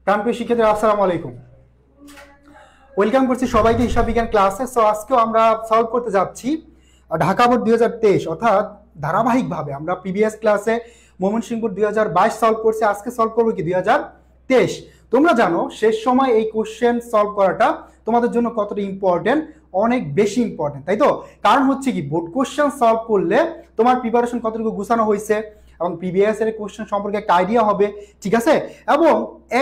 প্রাণপ্রিয় শিক্ষার্থীরা আসসালামু আলাইকুম। ওয়েলকাম করছি সবাইকে হিসাব বিজ্ঞান ক্লাসে। সো আজকেও আমরা সলভ করতে যাচ্ছি ঢাকা বোর্ড 2023, অর্থাৎ ধারাবাহিকভাবে আমরা প্রিভিয়াস ক্লাসে ময়মনসিংহ বোর্ড 2022 সলভ করছি, আজকে সলভ করবো কি 2023। তোমরা জানো শেষ সময় এই কোশ্চেন সলভ করাটা তোমাদের জন্য কতটা ইম্পর্টেন্ট, অনেক বেশি ইম্পর্টেন্ট, তাই তো? কারণ হচ্ছে কি, বোর্ড কোশ্চেন সলভ করলে তোমার প্রিপারেশন কতটুকু গুছানো হয়েছে এবং প্রিভিয়াস এর কোশ্চেন সম্পর্কে একটা আইডিয়া হবে, ঠিক আছে? এবং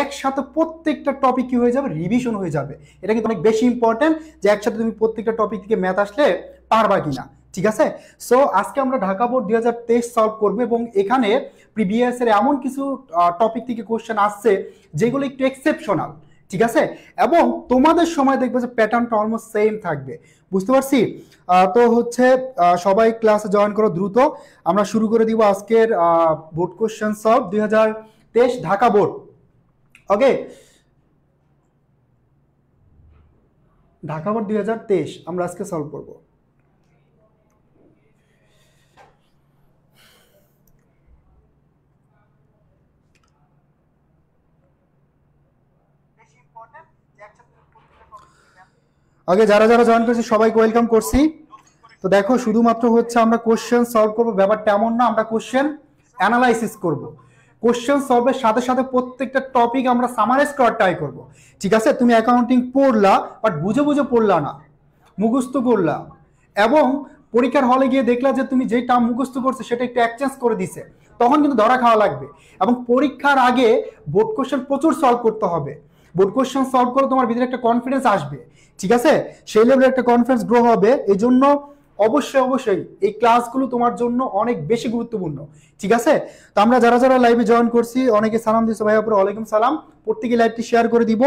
একসাথে প্রত্যেকটা টপিক কি হয়ে যাবে, রিভিশন হয়ে যাবে। এটা কিন্তু অনেক বেশি ইম্পর্টেন্ট যে একসাথে তুমি প্রত্যেকটা টপিক থেকে ম্যাথ আসলে পারবা কিনা, ঠিক আছে? সো আজকে আমরা ঢাকা বোর্ড 2023 সলভ করবো এবং এখানে প্রিভিয়াস এর এমন কিছু টপিক থেকে কোশ্চেন আসছে যেগুলো একটু এক্সেপশনাল, ঠিক আছে? এবং তোমাদের সময় দেখবে যে প্যাটার্নটা অলমোস্ট সেম থাকবে, বুঝতে পারছি? তো হচ্ছে সবাই ক্লাসে জয়েন করো দ্রুত। আমরা শুরু করে দিব আজকের board question solve 2023 Dhaka board. Okay, Dhaka board 2023 আমরা আজকে সলভ করব। ওকে, যারা যারা জয়েন করছি সবাইকে ওয়েলকাম করছি। তো দেখো, শুধুমাত্র হচ্ছে আমরা কোশ্চেন সলভ করবো ব্যাপারটা এমন না, আমরা কোশ্চেন অ্যানালাইসিস করব। কোশ্চেন সলভের সাথে সাথে প্রত্যেকটা টপিক আমরা সামারাইজ করার ট্রাই করব, ঠিক আছে? তুমি অ্যাকাউন্টিং পড়লা বাট বুঝে বুঝে পড়লা না, মুখস্থ করলা এবং পরীক্ষার হলে গিয়ে দেখলা যে তুমি যেই টার্ম মুখস্থ করছে সেটা একটু এক্সচেঞ্জ করে দিছে, তখন কিন্তু ধরা খাওয়া লাগবে। এবং পরীক্ষার আগে বোর্ড কোশ্চেন প্রচুর সলভ করতে হবে। বোর্ড কোশ্চেন সলভ করে তোমার ভিতরে একটা কনফিডেন্স আসবে, ঠিক আছে? সেই লেভেলের একটা কনফিডেন্স গ্রো হবে। এই জন্য অবশ্যই অবশ্যই এই ক্লাসগুলো তোমার জন্য অনেক বেশি গুরুত্বপূর্ণ, ঠিক আছে? তো আমরা যারা যারা লাইভে জয়েন করছি অনেকে সালাম দিচ্ছে, ভাই আপুর ওয়ালাইকুম সালাম। প্রত্যেকে লাইভটি শেয়ার করে দিব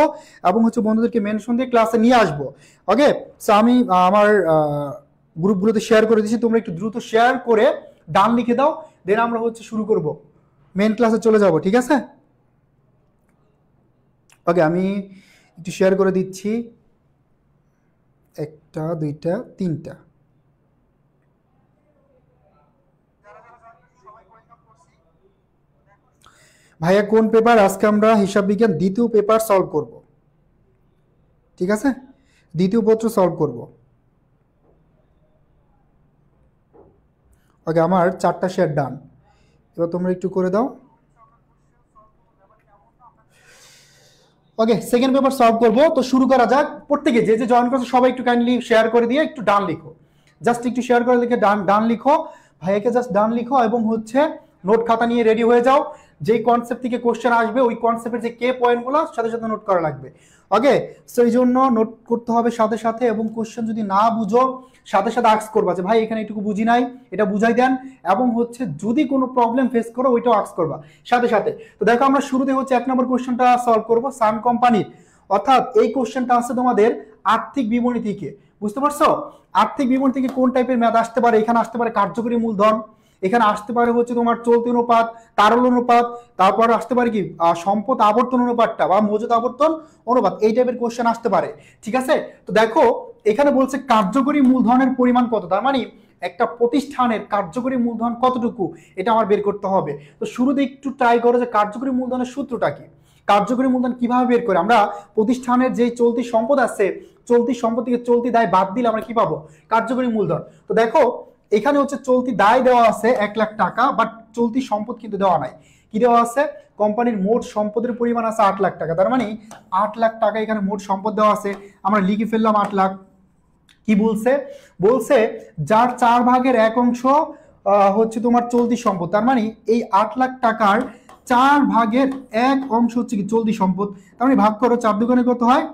এবং হচ্ছে বন্ধুদেরকে মেনশন দিয়ে ক্লাসে নিয়ে আসবো। ওকে, সো আমি আমার গ্রুপগুলোতে শেয়ার করে দিচ্ছি, তোমরা একটু দ্রুত শেয়ার করে ডান লিখে দাও, দেন আমরা হচ্ছে শুরু করব, মেন ক্লাসে চলে যাব, ঠিক আছে? ওকে, আমি একটু শেয়ার করে দিচ্ছি, একটা দুইটা তিনটা। ভাইয়া কোন পেপার? আজকে আমরা হিসাব বিজ্ঞান দ্বিতীয় পেপার সলভ করব, ঠিক আছে? দ্বিতীয় পত্র সলভ করব। ওকে, আমার 4টা শেয়ার ডান, এবার তোমরা একটু করে দাও। ওকে, সেকেন্ড পেপার সলভ করব। তো শুরু করা যাক। প্রত্যেকে যে যে জয়েন করছে সবাই একটু কাইন্ডলি শেয়ার করে দিয়ে একটু ডান লিখো, জাস্ট একটু শেয়ার করে লিখে ডান ডান লিখো, ভাইয়াকে জাস্ট ডান লিখো এবং হচ্ছে নোট খাতা নিয়ে রেডি হয়ে যাও। যেই কনসেপ্ট থেকে কোশ্চেন আসবে ওই কনসেপ্টের যে কে পয়েন্টগুলো সাথে সাথে নোট করা লাগবে। ওকে, সো এই জন্য নোট করতে হবে সাথে সাথে, এবং কোশ্চেন যদি না বুঝো সাথে সাথে আস্ক করবা যে ভাই এখানে এটুকু বুঝি নাই, এটা বুঝাই দেন। এবং হচ্ছে যদি কোনো প্রবলেম ফেস করো ওইটাও আস্ক করবা সাথে সাথে। তো দেখো, আমরা শুরুতে হচ্ছে 1 নম্বর কোশ্চেনটা সলভ করবো, সান কোম্পানির। অর্থাৎ এই কোশ্চেনটা আছে তোমাদের আর্থিক বিবরণী থেকে, বুঝতে পারছো? আর্থিক বিবরণী থেকে কোন টাইপের ম্যাথ আসতে পারে? এখানে আসতে পারে কার্যকরী মূলধন, এখানে আসতে পারে হচ্ছে তোমার চলতি অনুপাত, তারল অনুপাত, তারপর আসতে পারে কি সম্পদ আবর্তন অনুপাতটা বা মজুদ আবর্তন অনুপাত, এই টাইপের কোশ্চেন আসতে পারে, ঠিক আছে? তো দেখো, এখানে বলছে কার্যকরী মূলধনের পরিমাণ কত, তার মানে একটা প্রতিষ্ঠানের কার্যকরী মূলধন কতটুকু এটা আমার বের করতে হবে। তো শুরুতে একটু ট্রাই করো যে কার্যকরী মূলধনের সূত্রটা কি, কার্যকরী মূলধন কিভাবে বের করে। আমরা প্রতিষ্ঠানের যে চলতি সম্পদ আছে, চলতি সম্পদ থেকে চলতি দায় বাদ দিলে আমরা কি পাবো? কার্যকরী মূলধন। তো দেখো, এখানে হচ্ছে চলতি দায় দেওয়া আছে 1 লাখ টাকা, বাট চলতি সম্পদ কিন্তু দেওয়া নাই। কি দেওয়া আছে? কোম্পানির মোট সম্পদের পরিমাণ আছে 8 লাখ টাকা, তার মানে 8 লাখ টাকা এখানে মোট সম্পদ দেওয়া আছে। আমরা লিখে ফেললাম 8 লাখ। কি বলছে? বলছে যার 4/1 অংশ হচ্ছে তোমার চলতি সম্পদ, তার মানে এই 8 লাখ টাকার 4/1 অংশ হচ্ছে কি চলতি সম্পদ। তার মানে ভাগ করো, 4 দুগুণে কত হয়?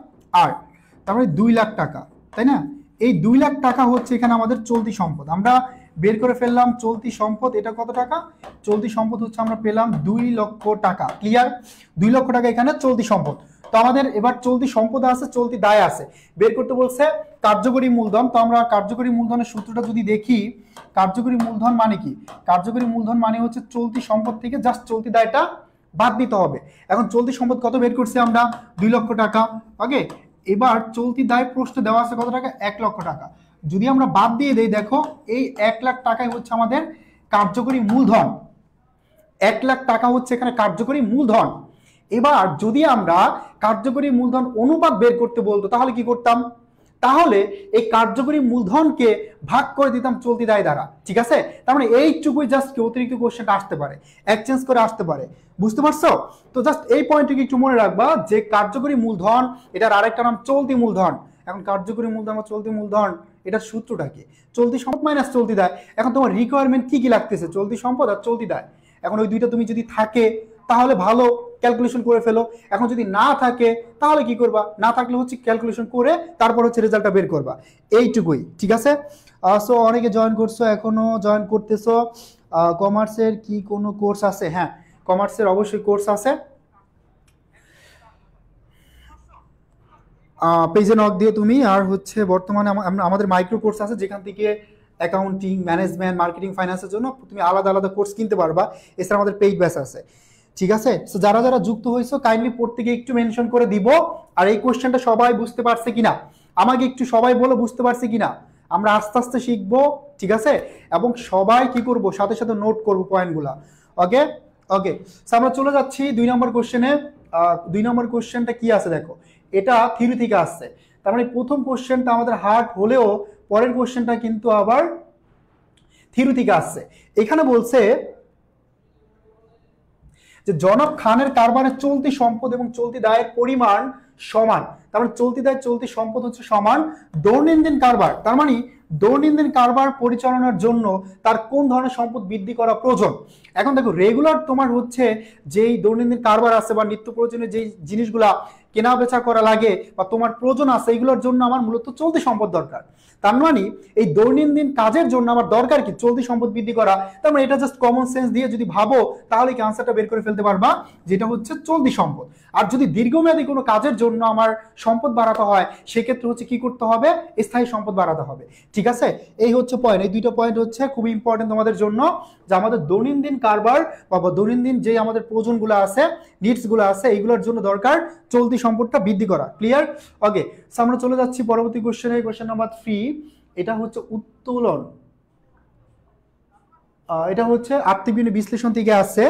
8, তার মানে 2 লাখ টাকা, তাই না? এই 2 লাখ টাকা হচ্ছে এখানে আমাদের চলতি সম্পদ। আমরা বের করে ফেললাম চলতি সম্পদ, এটা কত টাকা? চলতি সম্পদ হচ্ছে আমরা পেলাম 2 লক্ষ টাকা। ক্লিয়ার? 2 লক্ষ টাকা এখানে চলতি সম্পদ। তো আমাদের এবার চলতি সম্পদ আছে, চলতি দায় আছে, বের করতে বলছে কার্যকরী মূলধন। তো আমরা কার্যকরী মূলধনের সূত্রটা যদি দেখি, কার্যকরী মূলধন মানে কি? কার্যকরী মূলধন মানে হচ্ছে চলতি সম্পদ থেকে জাস্ট চলতি দায়টা বাদ দিতে হবে। এখন চলতি সম্পদ কত বের করছি আমরা? 2 লক্ষ টাকা। ওকে, এবার চলতি দায় প্রশ্নে দেওয়া আছে কত টাকা? 1 লক্ষ টাকা। যদি আমরা বাদ দিয়ে দেই, দেখো এই 1 লাখ টাকাই হচ্ছে আমাদের কার্যকরী মূলধন। 1 লাখ টাকা হচ্ছে এখানে কার্যকরী মূলধন। এবার যদি আমরা কার্যকরী মূলধন অনুপাত বের করতে বলতো তাহলে কি করতাম? তাহলে এই কার্যকরী মূলধনকে ভাগ করে দিতাম চলতি দায় দ্বারা, ঠিক আছে? তার মানে এইটুকুই জাস্ট কি অতিরিক্ত কোশ্চেনটা আসতে পারে, এক্সচেঞ্জ করে আসতে পারে, বুঝতে পারছো? তো জাস্ট এই পয়েন্টটিকে একটু মনে রাখবা যে কার্যকরী মূলধন, এটার আরেকটা নাম চলতি মূলধন। এখন কার্যকরী মূলধন বা চলতি মূলধন, এটার সূত্রটা কি? চলতি সম্পদ মাইনাস চলতি দায়। এখন তোমার রিকোয়ারমেন্ট কি কি লাগতেছে? চলতি সম্পদ আর চলতি দায়। এখন ওই দুইটা তুমি যদি থাকে তাহলে ভালো, ক্যালকুলেশন করে ফেলো। এখন যদি না থাকে তাহলে কি করবা? না থাকলে হচ্ছে ক্যালকুলেশন করে তারপর হচ্ছে রেজাল্টটা বের করবা, এইটুকুই, ঠিক আছে? সো অনেকে জয়েন করছো, এখনো জয়েন করতেছো। কমার্সের কি কোনো কোর্স আছে? হ্যাঁ, কমার্সের অবশ্যই কোর্স আছে। পেজে নক দিয়ে তুমি, আর হচ্ছে বর্তমানে আমাদের মাইক্রো কোর্স আছে যেখান থেকে অ্যাকাউন্টিং, ম্যানেজমেন্ট, মার্কেটিং, ফাইন্যান্সের জন্য তুমি আলাদা আলাদা কোর্স কিনতে পারবা। এছাড়া আমাদের পেইড ব্যাচ আছে, ঠিক আছে? সো যারা যারা যুক্ত হয়েছো কাইন্ডলি প্রত্যেকে একটু মেনশন করে দিব। আর এই কোশ্চেনটা সবাই বুঝতে পারছে কিনা আমাকে একটু সবাই বলো, বুঝতে পারছে কিনা? আমরা আস্তে আস্তে শিখবো, ঠিক আছে? এবং সবাই কি করব, সাথে সাথে নোট করবো পয়েন্টগুলা। ওকে ওকে, আমরা চলে যাচ্ছি 2 নম্বর কোশ্চেনে। 2 নম্বর কোশ্চেনটা কি আছে দেখো, এটা থিওরি থেকে আসছে। তার মানে প্রথম কোশ্চেনটা আমাদের হার্ড হলেও পরের কোশ্চেনটা কিন্তু আবার থিওরি থেকে আসছে। এখানে বলছে যে জনাব খানের কারবারের চলতি সম্পদ এবং চলতি দায়ের পরিমাণ সমান। তার মানে চলতি দায় চলতি সম্পদ হচ্ছে সমান দৈনন্দিন কারবার। তার মানে দৈনন্দিন কারবার পরিচালনার জন্য তার কোন ধরনের সম্পদ বৃদ্ধি করা প্রয়োজন। এখন দেখো রেগুলার তোমার হচ্ছে যেই দৈনন্দিন কারবার আছে বা নিত্য প্রয়োজনীয় যেই জিনিসগুলা কেনা বেচা করা লাগে বা তোমার প্রয়োজন আছে, এগুলোর জন্য আমার মূলত চলতি সম্পদ দরকার। তার মানে এই দৈনন্দিন কাজের জন্য আমার দরকার কি? চলতি সম্পদ বৃদ্ধি করা। তার মানে এটা জাস্ট কমন সেন্স দিয়ে যদি ভাবো তাহলে কি আনসারটা বের করে ফেলতে পারবা, যেটা হচ্ছে চলতি সম্পদ। আর যদি দীর্ঘমেয়াদী কোনো কাজের জন্য আমার সম্পদ বাড়াতে হয় সেক্ষেত্রে হচ্ছে কি করতে হবে? স্থায়ী সম্পদ বাড়াতে হবে, ঠিক আছে? এই হচ্ছে পয়েন্ট, এই দুইটা পয়েন্ট হচ্ছে খুবই ইম্পর্টেন্ট তোমাদের জন্য, যে আমাদের দৈনন্দিন কারবার বা দৈনন্দিন যে আমাদের প্রয়োজনগুলো আছে, নিডসগুলো আছে, এইগুলোর জন্য দরকার চলতি সম্পদটা বৃদ্ধি করা। ক্লিয়ার? ওকে, আমরা চলে যাচ্ছি পরবর্তী কোশ্চেনে, কোশ্চেন নাম্বার 3। এটা হচ্ছে উত্তোলন, এটা হচ্ছে আর্থিক বিনিয়োগ বিশ্লেষণ থেকে আসছে।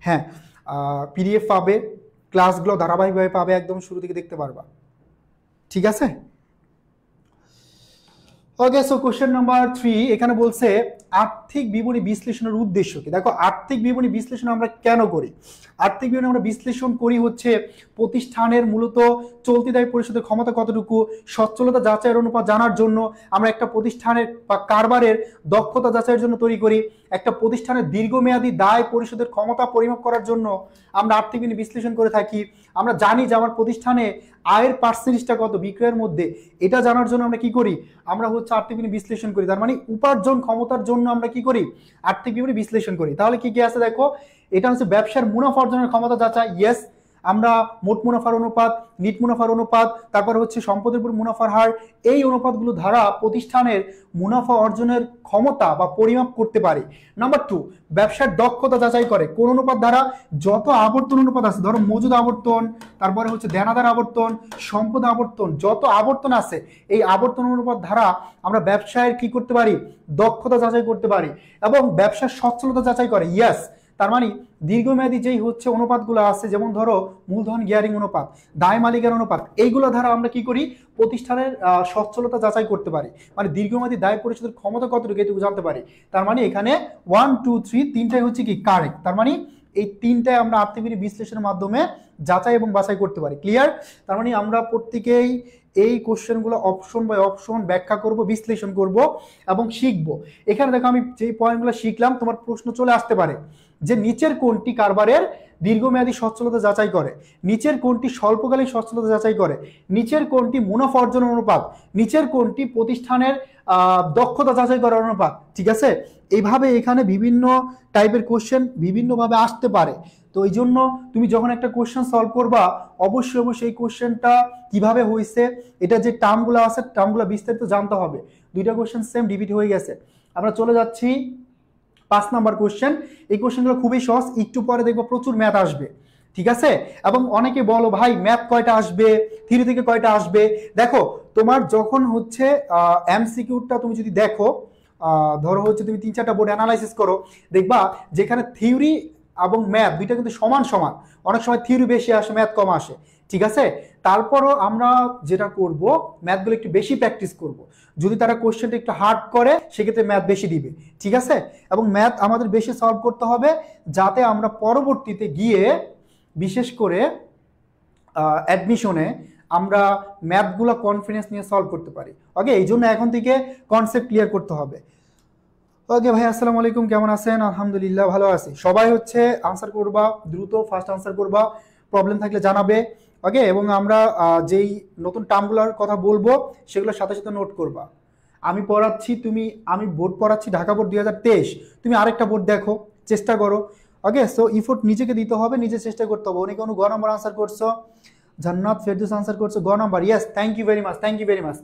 হ্যাঁ, পিডিএফ পাবে, ক্লাসগুলো ধারাবাহিকভাবে পাবে, একদম শুরু থেকে দেখতে পারবা, ঠিক আছে? ওকে, সো কোশ্চেন নাম্বার 3 এখানে বলছে আর্থিক বিবরণী বিশ্লেষণের উদ্দেশ্য কি। দেখো, আর্থিক বিবরণী বিশ্লেষণ আমরা কেন করি? আর্থিক বিবরণী আমরা বিশ্লেষণ করি হচ্ছে প্রতিষ্ঠানের মূলত চলতি দায় পরিশোধের ক্ষমতা কতটুকু, সচ্ছলতা যাচাইয়ের অনুপাত জানার জন্য আমরা একটা প্রতিষ্ঠানের বা কারবারের দক্ষতা যাচাইয়ের জন্য তৈরি করি। একটা প্রতিষ্ঠানের দীর্ঘমেয়াদী দায় পরিশোধের ক্ষমতা পরিমাপ করার জন্য আমরা আর্থিক বিবরণী বিশ্লেষণ করে থাকি। আমরা জানি যে আমার প্রতিষ্ঠানে আয়ের পার্সেন্টেজটা কত বিক্রয়ের মধ্যে, এটা জানার জন্য আমরা কি করি? আমরা হচ্ছে আর্থিক বিবরণী বিশ্লেষণ করি। তার মানে উপার্জন ক্ষমতার জন্য আমরা কি করি? আর্থিক বিবরণী বিশ্লেষণ করি। তাহলে কি কি আছে দেখো, এটা হচ্ছে ব্যবসার মুনাফা অর্জনের ক্ষমতা যাচাই, ইয়েস। আমরা মোট মুনাফার অনুপাত, নিট মুনাফার অনুপাত, তারপর হচ্ছে সম্পদের উপর মুনাফার হার, এই অনুপাতগুলো দ্বারা প্রতিষ্ঠানের মুনাফা অর্জনের ক্ষমতা বা পরিমাপ করতে পারি। নাম্বার 2, ব্যবসার দক্ষতা যাচাই করে কোন অনুপাত দ্বারা? যত আবর্তন অনুপাত আছে, ধরো মজুদ আবর্তন, তারপরে হচ্ছে দেনাদার আবর্তন, সম্পদ আবর্তন, যত আবর্তন আছে এই আবর্তন অনুপাত দ্বারা আমরা ব্যবসায়ের কি করতে পারি? দক্ষতা যাচাই করতে পারি। এবং ব্যবসার সচ্ছলতা যাচাই করে, ইয়েস। তার মানে দীর্ঘমেয়াদী যেই হচ্ছে অনুপাতগুলো আছে, যেমন ধরো মূলধন গিয়ারিং অনুপাত, দায় মালিকের অনুপাত, এইগুলো দ্বারা আমরা কি করি? প্রতিষ্ঠানের সচ্ছলতা যাচাই করতে পারি। মানে দীর্ঘমেয়াদী দায় পরিশোধের ক্ষমতা কতটুকু এটুকু জানতে পারি। তার মানে এখানে 1 2 3 তিনটাই হচ্ছে কি কারেক্ট। তার মানে এই তিনটাই আমরা আর্থিক বিবরণী বিশ্লেষণের মাধ্যমে যাচাই এবং বাছাই করতে পারি। ক্লিয়ার? তার মানে আমরা প্রত্যেকেই এই কোশ্চেনগুলো অপশন বাই অপশন ব্যাখ্যা করব, বিশ্লেষণ করব এবং শিখব। এখানে দেখো আমি যে পয়েন্টগুলো শিখলাম, তোমার প্রশ্ন চলে আসতে পারে যে নিচের কোনটি কারবারের দীর্ঘমেয়াদী সচ্ছলতা যাচাই করে, নিচের কোনটি স্বল্পকালীন সচ্ছলতা যাচাই করে, নিচের কোনটি মুনাফা অর্জন অনুপাত, নিচের কোনটি প্রতিষ্ঠানের দক্ষতা যাচাই করার অনুপাত, ঠিক আছে? এইভাবে এখানে বিভিন্ন টাইপের কোশ্চেন বিভিন্নভাবে আসতে পারে। তো এই জন্য তুমি যখন একটা কোশ্চেন সলভ করবা অবশ্যই অবশ্যই এই কোশ্চেনটা কিভাবে হয়েছে, এটা যে টার্মগুলো আছে টার্মগুলো বিস্তারিত জানতে হবে। দুইটা কোশ্চেন সেম রিপিট হয়ে গেছে। আমরা চলে যাচ্ছি 5 নাম্বার কোশ্চেন। এই কোশ্চেনগুলো খুবই সহজ, একটু পরে দেখবো প্রচুর ম্যাথ আসবে, ঠিক আছে? এবং অনেকে বলো ভাই ম্যাথ কয়টা আসবে, থিওরি থেকে কয়টা আসবে। দেখো তোমার যখন হচ্ছে এমসিকিউটা তুমি যদি দেখো ধরো হচ্ছে তুমি 3-4টা বোর্ড অ্যানালাইসিস করো, দেখবা যেখানে থিওরি এবং ম্যাথ দুইটা কিন্তু সমান সমান, অনেক সময় থিওরি বেশি আসে ম্যাথ কম আসে, ঠিক আছে। তারপরও আমরা যেটা করব, ম্যাথগুলো একটু বেশি প্র্যাকটিস করব। যদি তারা কোশ্চেনটা একটু হার্ড করে সেক্ষেত্রে ম্যাথ বেশি দিবে, ঠিক আছে। এবং ম্যাথ আমাদের বেশি সলভ করতে হবে যাতে আমরা পরবর্তীতে গিয়ে বিশেষ করে অ্যাডমিশনে আমরা ম্যাথগুলো কনফিডেন্স নিয়ে সলভ করতে পারি। ওকে, এই জন্য এখন থেকে কনসেপ্ট ক্লিয়ার করতে হবে। ওকে ভাই, আসসালামু আলাইকুম, কেমন আছেন? আলহামদুলিল্লাহ ভালো আছি। সবাই হচ্ছে আনসার করবা, দ্রুত ফার্স্ট আনসার করবা, প্রবলেম থাকলে জানাবে। ওকে, এবং আমরা যেই নতুন টার্মগুলোর কথা বলবো সেগুলোর সাথে সাথে নোট করবা। আমি পড়াচ্ছি, আমি বোর্ড পড়াচ্ছি ঢাকা বোর্ড 2023, তুমি আরেকটা বোর্ড দেখো, চেষ্টা করো। ওকে, সো ইফোর্ট নিজেকে দিতে হবে, নিজে চেষ্টা করতে হবে। উনি কোনো গ নম্বর আনসার করছো, জান্নাত ফেরদৌস আনসার করছো গ number, yes, thank you very much, thank you very much.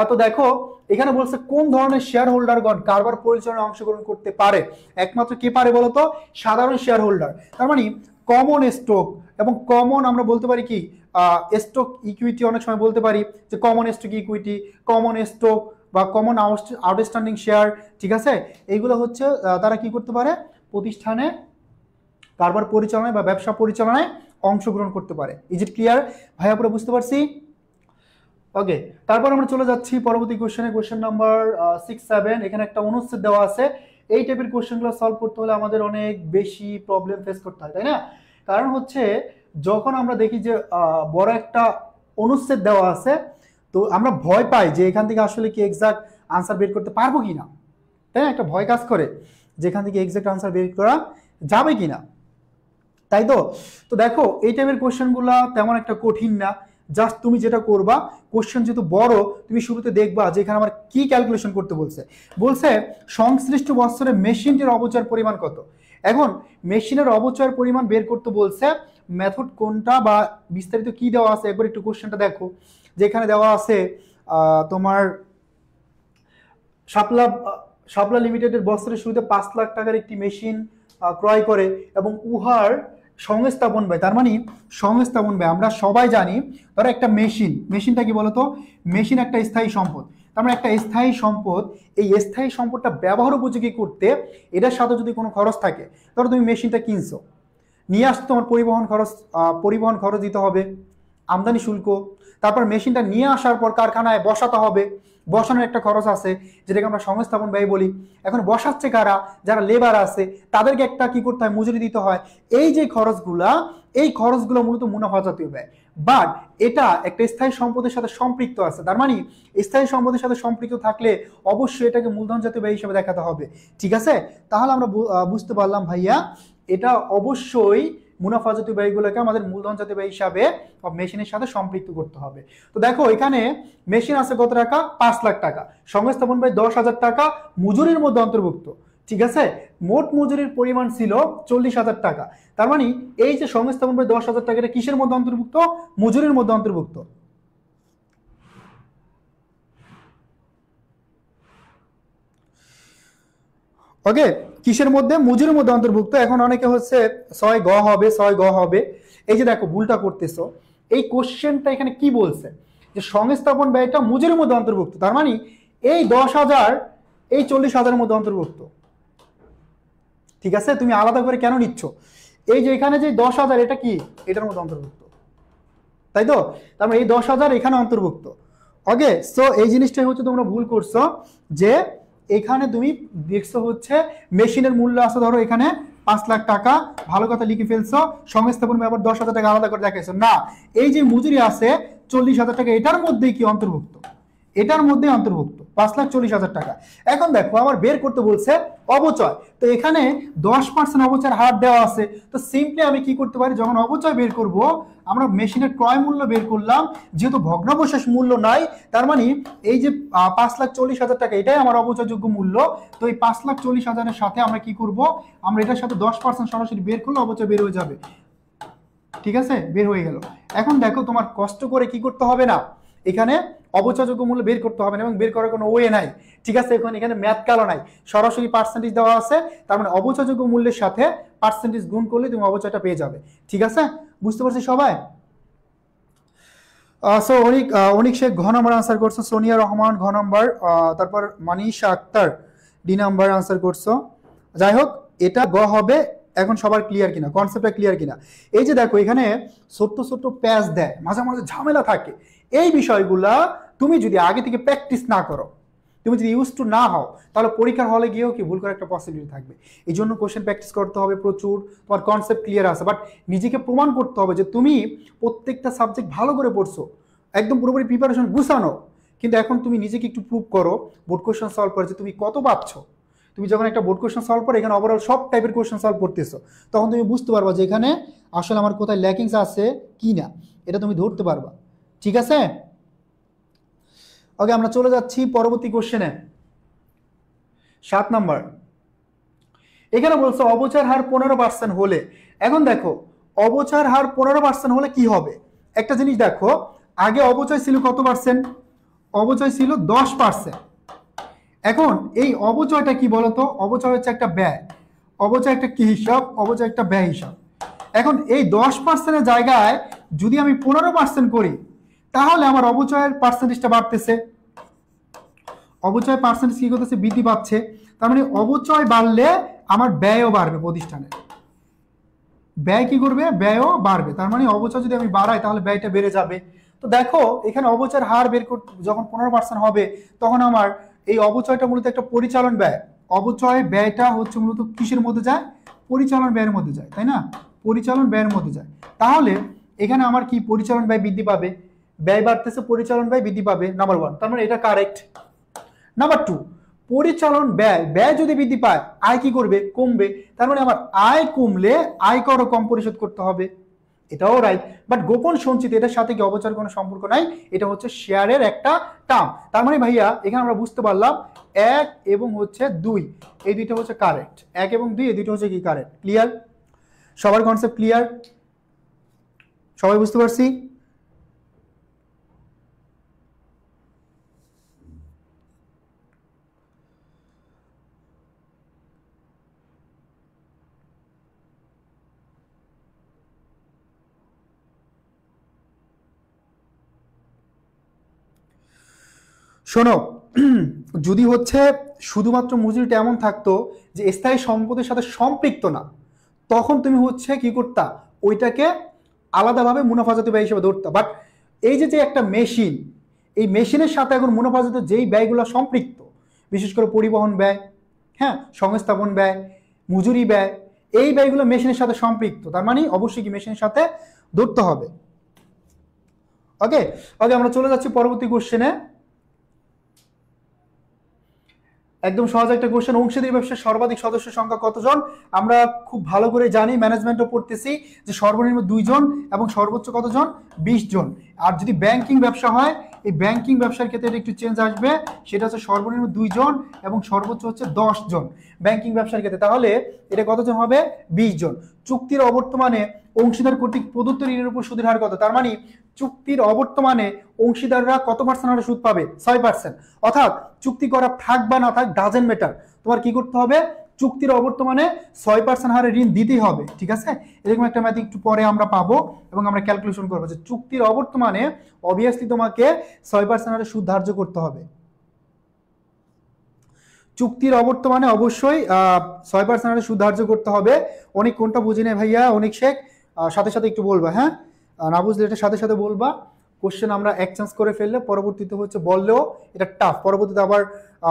তো দেখো এখানে বলছে কোন ধরনের শেয়ার হোল্ডারগণ কারবার পরিচালনায় অংশগ্রহণ করতে পারে। একমাত্র কে পারে বলতো? সাধারণ শেয়ার হোল্ডার। তার মানে কমন স্টক এবং কমন আমরা বলতে পারি কি স্টক ইকুইটি, অনেক সময় বলতে পারি যে common stock equity, common stock বা কমন আউটস্ট্যান্ডিং শেয়ার, ঠিক আছে। এইগুলো হচ্ছে তারা কি করতে পারে, প্রতিষ্ঠানে কারবার পরিচালনায় বা ব্যবসা পরিচালনায় অংশগ্রহণ করতে পারে। ইজ ইট ক্লিয়ার ভাইয়া? পুরো বুঝতে পারছি? ওকে, তারপর আমরা চলে যাচ্ছি পরবর্তী কোশ্চেনে, কোশ্চেন নাম্বার 6-7। এখানে একটা অনুচ্ছেদ দেওয়া আছে। এই টাইপের কোশ্চেনগুলো সলভ করতে হলে আমাদের অনেক বেশি প্রবলেম ফেস করতে হয়, তাই না? কারণ হচ্ছে যখন আমরা দেখি যে বড় একটা অনুচ্ছেদ দেওয়া আছে, তো আমরা ভয় পাই যে এখান থেকে আসলে কি এক্সাক্ট আনসার বের করতে পারবো কিনা, তাই না? একটা ভয় কাজ করে যে এখান থেকে এক্সাক্ট আনসার বের করা যাবে কিনা, তাই তো। তো দেখো এই টাইপের কোশ্চেনগুলো তেমন একটা কঠিন না। জাস্ট তুমি যেটা করবা, কোশ্চেন যেহেতু বড়, তুমি শুরুতে দেখবা যে এখানে আমার কি ক্যালকুলেশন করতে বলছে। সংশ্লিষ্ট বছরে মেশিনটির অপচয়ের পরিমাণ কত। এখন মেশিনের অপচয়ের পরিমাণ বের করতে বলছে, মেথড কোনটা বা বিস্তারিত কি দেওয়া আছে একবার একটু কোশ্চেনটা দেখো। যেখানে দেওয়া আছে তোমার শাপলা লিমিটেডের বছরের শুরুতে 5 লাখ টাকার একটি মেশিন ক্রয় করে এবং উহার সংস্থাপন ব্যয়, তার মানে সংস্থাপন ব্যয় আমরা সবাই জানি। ধরো একটা মেশিনটা কি বলতো? মেশিন একটা স্থায়ী সম্পদ। তার মানে একটা স্থায়ী সম্পদ, এই স্থায়ী সম্পদটা ব্যবহার উপযোগী করতে এটার সাথে যদি কোনো খরচ থাকে, ধরো তুমি মেশিনটা কিনছো, নিয়ে আসতে তোমার পরিবহন খরচ দিতে হবে, আমদানি শুল্ক। তারপর মেশিনটা নিয়ে আসার পর কারখানায় বসাতে হবে, বসানোর একটা খরচ আছে যেটাকে আমরা সংস্থাপন ব্যয় বলি। এখন বসাচ্ছে কারা? যারা লেবার আছে তাদেরকে একটা কি করতে হয়, মজুরি দিতে হয়। এই যে এই খরচগুলো মূলত মুনাফা জাতীয় ব্যয়, বাট এটা একটা স্থায়ী সম্পদের সাথে সম্পৃক্ত আছে। তার মানে স্থায়ী সম্পদের সাথে সম্পৃক্ত থাকলে অবশ্যই এটাকে মূলধন জাতীয় ব্যয় হিসেবে দেখাতে হবে, ঠিক আছে। তাহলে আমরা বুঝতে পারলাম ভাইয়া, এটা অবশ্যই মুনাফা জাতীয় ব্যয়গুলোকে আমাদের মূলধন জাতীয় ব্যয় হিসাবে মেশিনের সাথে সম্পৃক্ত করতে হবে। তো দেখো এখানে মেশিন আছে কত টাকা? 5 লাখ টাকা। সংস্থাপন ব্যয় 10,000 টাকা, মজুরির মধ্যে অন্তর্ভুক্ত, ঠিক আছে। মোট মজুরির পরিমাণ ছিল 40,000 টাকা। তার মানে এই যে সংস্থাপন ব্যয় 10,000 টাকা, এটা কিসের মধ্যে অন্তর্ভুক্ত? মজুরির মধ্যে অন্তর্ভুক্ত। ওকে, কিসের মধ্যে? মজুরির মধ্যে অন্তর্ভুক্ত। এখন অনেকে হচ্ছে 6 গ হবে। এই যে দেখো ভুলটা করতেছো, এই কোশ্চেনটা এখানে কি বলছে যে সংস্থাপন ব্যয়টা মজুরির মধ্যে অন্তর্ভুক্ত, তার মানে এই 10,000 এই 40,000-এর মধ্যে অন্তর্ভুক্ত, ঠিক আছে। তুমি আলাদা করে কেন নিচ্ছ? এই যে এখানে যে 10,000 এটা কি এটার মধ্যে অন্তর্ভুক্ত, তাই তো। তার মানে এই 10,000 এখানে অন্তর্ভুক্ত। ওকে, সো এই জিনিসটাই হচ্ছে তোমরা ভুল করছো, যে এখানে তুমি দেখছো হচ্ছে মেশিনের মূল্য আছে ধরো এখানে 5 লাখ টাকা, ভালো কথা লিখে ফেলছো, সংস্থাপন ব্যয় 10,000 টাকা আলাদা করে দেখাইছো না। এই যে মজুরি আছে 40,000 টাকা, এটার মধ্যেই কি অন্তর্ভুক্ত? এটার মধ্যে অন্তর্ভুক্ত 5,40,000 টাকা। এখন দেখো আমার বের করতে বলছে অবচয়, তো এখানে 10% অবচয়ের হার দেওয়া আছে। তো সিম্পলি আমি কি করতে পারি, যখন অবচয় বের করব, আমরা মেশিনের ক্রয় মূল্য বের করলাম, যেহেতু ভগ্নাবশেষ মূল্য নাই, তার মানে এই যে 5,40,000 টাকা এটাই আমার অবচয়যোগ্য মূল্য। তো এই 5,40,000-এর সাথে আমরা কি করব, আমরা এটার সাথে 10% সরাসরি বের করলে অবচয় বের হয়ে যাবে, ঠিক আছে, বের হয়ে গেল। এখন দেখো তোমার কষ্ট করে কি করতে হবে না, এখানে অবচয়যোগ্য মূল্য বের করতে হবে না, এবং বের করার কোনো ওয়ে নাই, ঠিক আছে। এখন এখানে ম্যাথ কালো নাই, সরাসরি পার্সেন্টেজ দেওয়া আছে। তার মানে অবচয়যোগ্য মূল্যের সাথে পার্সেন্টেজ গুণ করলে তুমি অবচয়টা পেয়ে যাবে, ঠিক আছে। বুঝতে পারছি সবাই? সো অনিক শেখ ঘ নম্বর আনসার করছো, সোনিয়া রহমান ঘ নম্বর, তারপর Manisha Akhter D number answer করছো। যাই হোক, এটা গ হবে। এখন সবার ক্লিয়ার কিনা, কনসেপ্টটা ক্লিয়ার কিনা? এই যে দেখো এখানে ছোট্ট ছোট্ট প্যাচ দেয়, মাঝে মাঝে ঝামেলা থাকে। এই বিষয়গুলা তুমি যদি আগে থেকে প্র্যাকটিস না করো, তুমি যদি ইউজ টু না হও, তাহলে পরীক্ষার হলে গিয়েও কি ভুল করার একটা পসিবিলিটি থাকবে। এই জন্য কোশ্চেন প্র্যাকটিস করতে হবে প্রচুর, তোমার কনসেপ্ট ক্লিয়ার আছে, বাট নিজেকে প্রমাণ করতে হবে যে তুমি প্রত্যেকটা সাবজেক্ট ভালো করে পড়ছো, একদম পুরোপুরি প্রিপারেশন গুছানো। কিন্তু এখন তুমি নিজেকে একটু প্রুভ করো বোর্ড কোশ্চেন সলভ করে যে তুমি কত পাচ্ছ। তুমি যখন একটা বোর্ড কোশ্চেন সলভ করো, এখানে ওভারঅল সব টাইপের কোশ্চেন সলভ করতেছো, তখন তুমি বুঝতে পারবা যে এখানে আসলে আমার কোথায় ল্যাকিংস আছে কি না, এটা তুমি ধরতে পারবা। ঠিক আছে, ওকে, আমরা চলে যাচ্ছি পরবর্তী কোশ্চেনে। 7 নাম্বার, এখানে বলছে অবচয়ের হার 15% হলে। এখন দেখো অবচয়ের হার 15% হলে কি হবে। একটা জিনিস দেখো, আগে অবচয় ছিল কত পার্সেন্ট? অবচয় ছিল 10%। এখন এই অবচয়টা কি বলতো? অবচয় হচ্ছে একটা ব্যয়। অবচয় একটা কি হিসাব? অবচয় একটা ব্যয় হিসাব। এখন এই 10%-এর জায়গায় যদি আমি 15% করি, তাহলে আমার অবচয়ের পার্সেন্টেজটা বাড়তেছে। অবচয় পার্সেন্টেজ কি করতেছে? বৃদ্ধি পাচ্ছে। তার মানে অবচয় বাড়লে আমার ব্যয়ও বাড়বে প্রতিষ্ঠানে। ব্যয় কি করবে? ব্যয়ও বাড়বে। তার মানে অবচয় যদি আমি বাড়াই, তাহলে ব্যয়টা বেড়ে যাবে। তো দেখো এখানে অবচয়ের হার বের করতে যখন 15% হবে, তখন আমার এই অবচয়টা মূলত একটা পরিচালন ব্যয়। অবচয় ব্যয়টা হচ্ছে মূলত কিসের মধ্যে যায়? পরিচালন ব্যয়ের মধ্যে যায়, তাই না? পরিচালন ব্যয়ের মধ্যে যায়। তাহলে এখানে আমার কি পরিচালন ব্যয় বৃদ্ধি পাবে? ব্যয় বাড়তেছে, পরিচালন ব্যয় বৃদ্ধি পাবে, নাম্বার 1। তার মানে এটা কারেক্ট। নাম্বার 2, পরিচালন ব্যয়, ব্যয় যদি বৃদ্ধি পায়, আয় কি করবে? কমবে। তার মানে আমার আয় কমলে আয়করও কম পরিশোধ করতে হবে, এটাও রাইট। বাট গোপন সঞ্চিত, এটার সাথে কি অবচয়ের কোনো সম্পর্ক নাই, এটা হচ্ছে শেয়ারের একটা টার্ম। তার মানে ভাইয়া এখানে আমরা বুঝতে পারলাম 1 এবং হচ্ছে 2, এই দুইটা হচ্ছে কারেক্ট। 1 এবং 2 এই দুইটা হচ্ছে কি কারেক্ট। ক্লিয়ার? সবার কনসেপ্ট ক্লিয়ার? সবাই বুঝতে পারছি? শোনো, যদি হচ্ছে শুধুমাত্র মজুরিটা এমন থাকতো যে স্থায়ী সম্পদের সাথে সম্পৃক্ত না, তখন তুমি হচ্ছে কি করতা? ওইটাকে আলাদাভাবে মুনাফাজাত ব্যয় হিসেবে ধরতা। বাট এই যে যে একটা মেশিন, এই মেশিনের সাথে এখন মুনাফাজাত যেই ব্যয়গুলো সম্পৃক্ত, বিশেষ করে পরিবহন ব্যয়, হ্যাঁ, সংস্থাপন ব্যয়, মজুরি ব্যয়, এই ব্যয়গুলো মেশিনের সাথে সম্পৃক্ত। তার মানে অবশ্যই কি মেশিনের সাথে ধরতে হবে। ওকে ওকে, আমরা চলে যাচ্ছি পরবর্তী কোশ্চেনে। একদম সহজ একটা কোশ্চেন। অংশীদারি ব্যবসার সর্বাধিক সদস্য সংখ্যা কতজন? আমরা খুব ভালো করে জানি, ম্যানেজমেন্টও পড়তেছি, যে সর্বনিম্ন 2 জন এবং সর্বোচ্চ কতজন? 20 জন। আর যদি ব্যাংকিং ব্যবসা হয়, এই ব্যাংকিং ব্যবসার ক্ষেত্রে এটা একটু চেঞ্জ আসবে, সেটা হচ্ছে সর্বনিম্ন 2 জন এবং সর্বোচ্চ হচ্ছে 10 জন ব্যাংকিং ব্যবসার ক্ষেত্রে। তাহলে এটা কতজন হবে? 20 জন। চুক্তির অবর্তমানে অংশীদার কর্তৃক প্রদত্ত ঋণের উপর সুদের হার কত? তার মানে চুক্তির অবর্তমানে অংশীদাররা কত পার্সেন্ট হারে সুদ পাবে? 6%। অর্থাৎ চুক্তি করা থাক বা না থাক, ডাজেন্ট ম্যাটার, তোমার কি করতে হবে? চুক্তির অবর্তমানে 6% হারে ঋণ দিতেই হবে। ঠিক আছে, এরকম একটা ম্যাথ একটু পরে আমরা পাবো এবং আমরা ক্যালকুলেশন করবো যে চুক্তির অবর্তমানে অবভিয়াসলি তোমাকে 6% হারে সুদ ধার্য করতে হবে। চুক্তির অবর্তমানে অবশ্যই 6% হারে সুদ ধার্য করতে হবে। অনেক কোনটা বুঝি নেই ভাইয়া, অনেক শেখ, সাথে সাথে একটু বলবা, হ্যাঁ, না বুঝলে এটা সাথে সাথে বলবা। কোশ্চেন আমরা এক্সচেঞ্জ করে ফেললে পরবর্তীতে হচ্ছে বললেও এটা টাফ, পরবর্তীতে আবার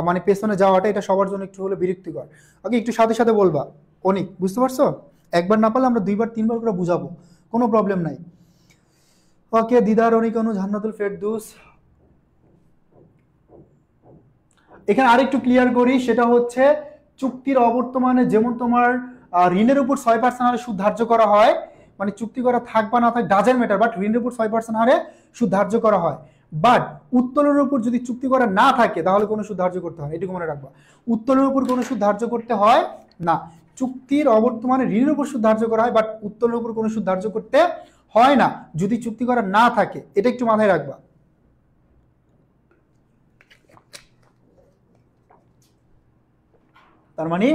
মানে পেছনে যাওয়াটা এটা সবার জন্য একটু হলে বিরক্তিকর। ওকে, একটু সাথে সাথে বলবা। অনেক বুঝতে পারছো? একবার না পারলে আমরা 2বার 3বার করে বুঝাবো, কোনো প্রবলেম নাই। ওকে, দিদার অনিক অনু জান্নাতুল ফেরদৌস। এখানে আরেকটু ক্লিয়ার করি, সেটা হচ্ছে চুক্তির অবর্তমানে যেমন তোমার ঋণের উপর 6% হারে সুদ ধার্য করা হয়, মানে চুক্তি করা থাক বা না থাক ডাজেন্ট ম্যাটার, বাট ঋণের উপর 6% হারে সুদ ধার্য করা হয়। বাট উত্তোলনের উপর যদি চুক্তি করা না থাকে, তাহলে কোনো সুদ ধার্য করতে হয়, এটুকু মনে রাখবা। উত্তোলনের উপর কোনো সুদ ধার্য করতে হয় না। চুক্তির অবর্তমানে ঋণের উপর সুদ ধার্য করা হয়, বাট উত্তোলনের উপর কোনো সুদ ধার্য করতে হয় না যদি চুক্তি করা না থাকে, এটা একটু মাথায় রাখবা। তার মানে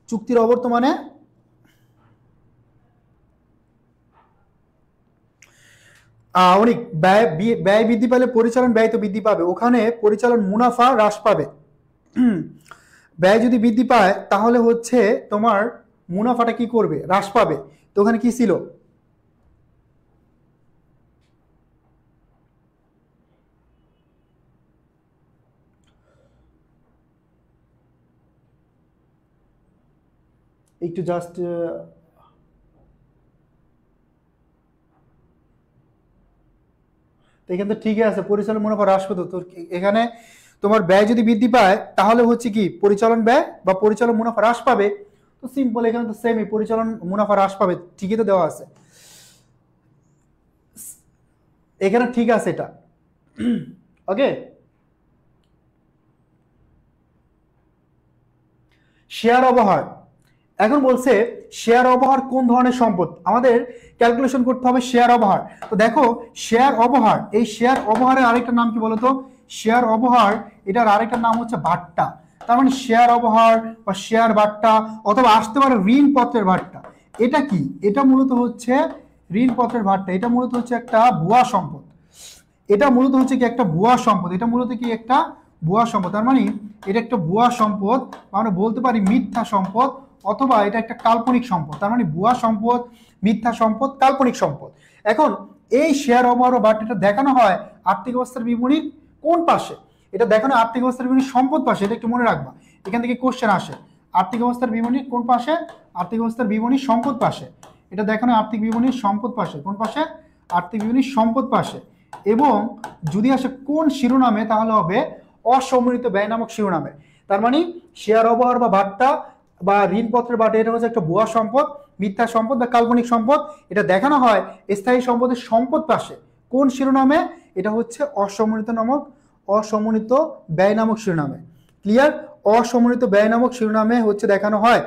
চুক্তির অবর্তমানে অনেক ব্যয় বৃদ্ধি পেলে পরিচালন ব্যয় তো বৃদ্ধি পাবে, ওখানে পরিচালন মুনাফা হ্রাস পাবে। ব্যয় যদি বৃদ্ধি পায় তাহলে হচ্ছে তোমার মুনাফাটা কি করবে, হ্রাস পাবে। তো ওখানে কি ছিল, একটু জাস্ট এখানে তো ঠিকই আছে, পরিচালন মুনাফা হ্রাস পেত। তো এখানে তোমার ব্যয় যদি বৃদ্ধি পায় তাহলে হচ্ছে কি পরিচালন ব্যয় বা পরিচালন মুনাফা হ্রাস পাবে। তো সিম্পল, এখানে তো সেমই, পরিচালন মুনাফা হ্রাস পাবে, ঠিকই তো দেওয়া আছে এখানে, ঠিক আছে এটা। ওকে, শেয়ার অবহার। এখন বলছে শেয়ার অবহার কোন ধরনের সম্পদ, আমাদের ক্যালকুলেশন করতে হবে শেয়ার অবহার। তো দেখো শেয়ার অবহার, এই শেয়ার অবহারের আরেকটা নাম কি বলতো, শেয়ার অবহার এটার আরেকটা নাম হচ্ছে ভাট্টা। তার মানে শেয়ার অবহার বা শেয়ার ভাট্টা, অথবা আসতে পারে ঋণপত্রের ভাট্টা। এটা কি, এটা মূলত হচ্ছে ঋণপত্রের ভাট্টা, এটা মূলত হচ্ছে একটা ভুয়া সম্পদ। এটা মূলত হচ্ছে কি একটা ভুয়া সম্পদ, এটা মূলত কি একটা ভুয়া সম্পদ। তার মানে এটা একটা ভুয়া সম্পদ, আমরা বলতে পারি মিথ্যা সম্পদ, অথবা এটা একটা কাল্পনিক সম্পদ। তার মানে ভুয়া সম্পদ, মিথ্যা সম্পদ, কাল্পনিক সম্পদ। এখন এই শেয়ার অবহার বা এটা দেখানো হয় আর্থিক অবস্থার বিবরণীর কোন পাশে, এটা দেখানো আর্থিক অবস্থার বিবরণীর সম্পদ পাশে, এটা একটু মনে রাখবা, এখান থেকে কোশ্চেন আসে। আর্থিক অবস্থার বিবরণীর কোন পাশে, আর্থিক অবস্থার বিবরণীর সম্পদ পাশে, এটা দেখানো আর্থিক বিবরণীর সম্পদ পাশে, কোন পাশে, আর্থিক বিবরণীর সম্পদ পাশে। এবং যদি আসে কোন শিরোনামে, তাহলে হবে অসম্মিলিত ব্যয় নামক শিরোনামে। তার মানে শেয়ার অবহার বা ভাট্টা বা ঋণপত্রের ভাট্টা, এটা হচ্ছে একটা ভুয়া সম্পদ, মিথ্যা সম্পদ বা কাল্পনিক সম্পদ। এটা দেখানো হয় স্থায়ী সম্পদের সম্পদ পাশে, কোন শিরোনামে, এটা হচ্ছে অসমন্বিত ব্যয় নামক শিরোনামে। ক্লিয়ার, অসমন্বিত ব্যয় নামক শিরোনামে হচ্ছে দেখানো হয়।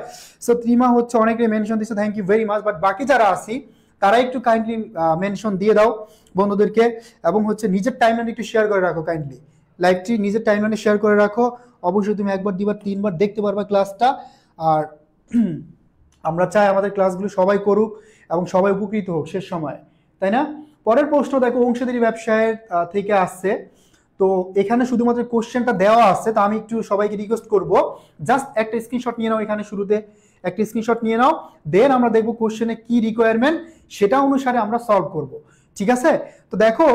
সো ত্রিমা হচ্ছে অনেকে মেনশন দিচ্ছে, thank you very much. But বাকি যারা আছি তারা একটু কাইন্ডলি মেনশন দিয়ে দাও বন্ধুদেরকে, এবং হচ্ছে নিজের টাইমলাইনে একটু শেয়ার করে রাখো, কাইন্ডলি লাইভটি নিজের টাইমলাইনে শেয়ার করে রাখো। অবশ্যই তুমি একবার, দুবার, তিনবার দেখতে পারবা ক্লাসটা। আর আমরা চাই আমাদের ক্লাসগুলো সবাই করুক এবং সবাই উপকৃত হোক শেষ সময়, তাই না? পরের প্রশ্ন দেখো অংশীদারি ব্যবসায়ের থেকে আসছে। তো এখানে শুধুমাত্র কোশ্চেনটা দেওয়া আছে, তো আমি একটু সবাইকে রিকোয়েস্ট করব জাস্ট একটা স্ক্রিনশট নিয়ে নাও, এখানে শুরুতে একটা স্ক্রিনশট নিয়ে নাও, দেন আমরা দেখবো কোশ্চেনে কি রিকোয়ারমেন্ট, সেটা অনুসারে আমরা সলভ করব, ঠিক আছে? তো দেখো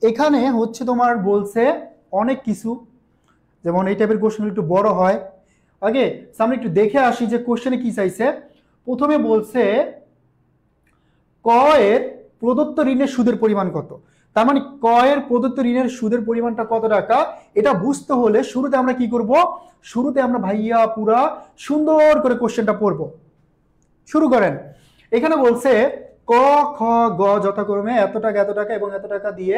এখানে হচ্ছে তোমার বলছে অনেক কিছু, যেমন এই টাইপের কোশ্চেন একটু বড় হয়। ওকে, আমরা একটু দেখে আসি যে কোশ্চেনে কি চাইছে। প্রথমে বলছে ক এর প্রদত্ত ঋণের সুদের পরিমাণ কত। তার মানে ক এর প্রদত্ত ঋণের সুদের পরিমাণটা কত টাকা, এটা বুঝতে হলে শুরুতে আমরা কি করব, শুরুতে আমরা ভাইয়া পুরা সুন্দর করে কোশ্চেনটা পড়ব। শুরু করেন। এখানে বলছে ক খ গ যথাক্রমে এত টাকা, এত টাকা এবং এত টাকা দিয়ে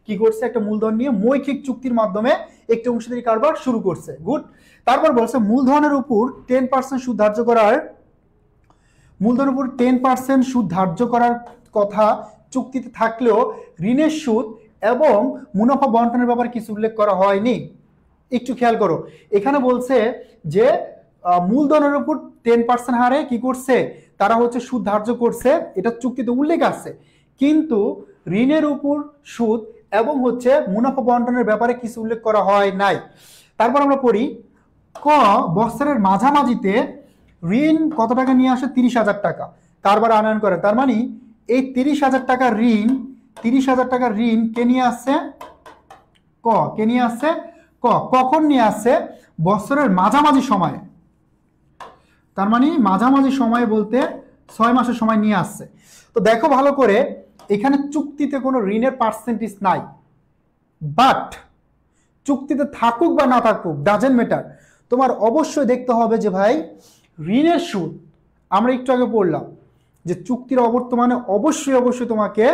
কি করছে, একটা মূলধন নিয়ে মৌখিক চুক্তির মাধ্যমে একটি অংশীদারি কারবার শুরু করছে। গুড। তারপর বলছে মূলধনের উপর 10% সুদ ধার্য করার, মূলধনের উপর 10% সুদ ধার্য করার কথা চুক্তিতে থাকলেও ঋণের সুদ এবং মুনাফা বন্টনের ব্যাপারে কিছু উল্লেখ করা হয়নি। একটু খেয়াল করো, এখানে বলছে যে মূলধনের উপর 10% হারে কি করছে, তারা হচ্ছে সুদ ধার্য করছে, এটা চুক্তিতে উল্লেখ আছে, কিন্তু ঋণের উপর সুদ এবং হচ্ছে মুনাফা বন্টনের ব্যাপারে কিছু উল্লেখ করা হয় নাই। তারপর আমরা পড়ি ক বছরের মাঝামাঝিতে ঋণ কত টাকা নিয়ে আসে, 30,000 টাকা কারবার আনয়ন করে। তার মানে এই 30,000 টাকার ঋণ, 30,000 টাকার ঋণ কে নিয়ে আসছে, ক কে নিয়ে আসছে, ক কখন নিয়ে আসছে, বছরের মাঝামাঝি সময়ে। তার মানে মাঝামাঝি সময় বলতে 6 মাসের সময় নিয়ে আসছে। তো দেখো ভালো করে, এখানে চুক্তিতে কোনো ঋণের পার্সেন্টেজ নাই, বাট চুক্তিতে থাকুক বা না থাকুক ডাজেন্ট ম্যাটার, তোমার অবশ্যই দেখতে হবে যে ভাই ঋণের সুদ, আমরা একটু আগে পড়লাম যে চুক্তির অবর্তমানে অবশ্যই অবশ্যই তোমাকে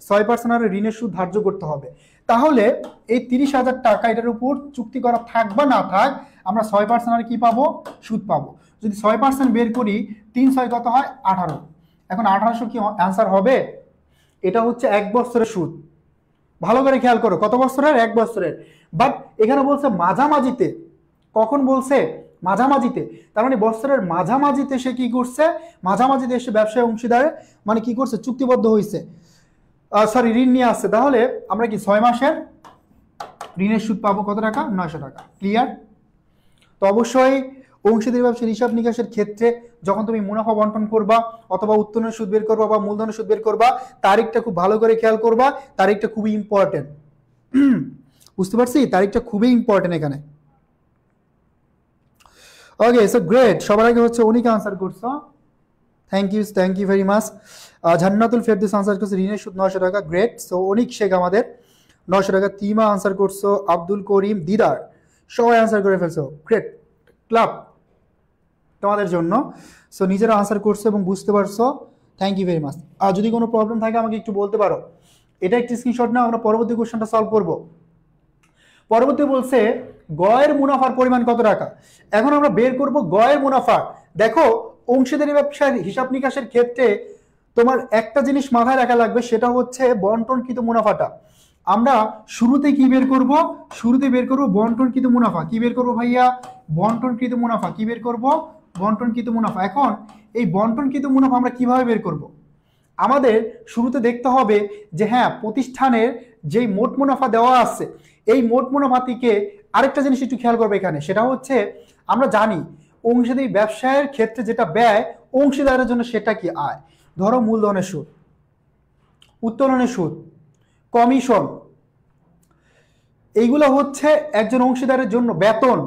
6% হারে ঋণের সুদ ধার্য করতে হবে। তাহলে এই 30,000 টাকা এটার উপর চুক্তি করা থাক বা না থাক, আমরা 6% হারে কি পাবো, সুদ পাবো। যদি 6% বের করি, 3 6 কত হয়, 18। এখন 1800 কি অ্যান্সার হবে? এটা হচ্ছে 1 বছরের সুদ। ভালো করে খেয়াল করো, কত বছরের, 1 বছরের। বাট এখানে বলছে মাঝামাঝিতে, কখন বলছে, মাঝামাঝিতে। তার মানে বছরের মাঝামাঝিতে সে কি করছে, মাঝামাঝিতে এসে ব্যবসায় অংশীদার মানে কি করছে, চুক্তিবদ্ধ হয়েছে, সরি ঋণ নিয়ে আসছে। তাহলে আমরা কি 6 মাসের ঋণের সুদ পাবো কত টাকা, 900 টাকা। ক্লিয়ার? তো অবশ্যই অংশীদারি ব্যবসার হিসাব নিকাশের ক্ষেত্রে যখন তুমি মুনাফা বন্টন করবা অথবা উত্তোলনের সুদ বের করবা বা মূলধনের সুদ বের করবা, তারিখটা খুব ভালো করে খেয়াল করবা, তারিখটা খুবই ইম্পর্টেন্ট। বুঝতে পারছি, তারিখটা খুবই ইম্পর্টেন্ট এখানে। ওকে, সো গ্রেট, সবার আগে হচ্ছে অনিকা আনসার করছো, thank you very much. Jannatul Ferdous answer করছে ঋণের সুদ 900 টাকা, গ্রেট। সো অনিক শেখ আমাদের 900 টাকা। তিমা আনসার করছো, আব্দুল করিম, দিদার, সবাই আনসার করে ফেলছো, গ্রেট, ক্লাব তোমাদের জন্য। সো নিজেরা আনসার করছো এবং বুঝতে পারছো, থ্যাংক ইউ ভেরি মাচ। আর যদি কোনো প্রবলেম থাকে আমাকে একটু বলতে পারো। এটা একটি স্ক্রিনশট নাও, আমরা পরবর্তী কোশ্চেনটা সলভ করব। পরবর্তী বলছে গয়ের মুনাফার পরিমাণ কত টাকা। এখন আমরা বের করব গয়ের মুনাফা। দেখো অংশীদারি ব্যবসার হিসাব নিকাশের ক্ষেত্রে তোমার একটা জিনিস মাথায় রাখা লাগবে, সেটা হচ্ছে বন্টনকৃত মুনাফাটা। আমরা শুরুতে কি বের করব, শুরুতে বের করব বন্টনকৃত মুনাফা। কি বের করব ভাইয়া, বন্টনকৃত মুনাফা। কি বের করব, বন্টনকৃত মুনাফা। এখন এই বন্টনকৃত মুনাফা আমরা কিভাবে বের করব, আমাদের শুরুতে দেখতে হবে যে হ্যাঁ প্রতিষ্ঠানের যেই মোট মুনাফা দেওয়া আছে এই মোট মুনাফা থেকে আরেকটা জিনিস একটু খেয়াল করবে এখানে, সেটা হচ্ছে আমরা জানি অংশীদারি ব্যবসায়ের ক্ষেত্রে যেটা ব্যয় অংশীদারের জন্য সেটা কি আয়। ধরো মূলধনের সুদ, উত্তোলনের সুদ, কমিশন, এইগুলো হচ্ছে একজন অংশীদারের জন্য বেতন,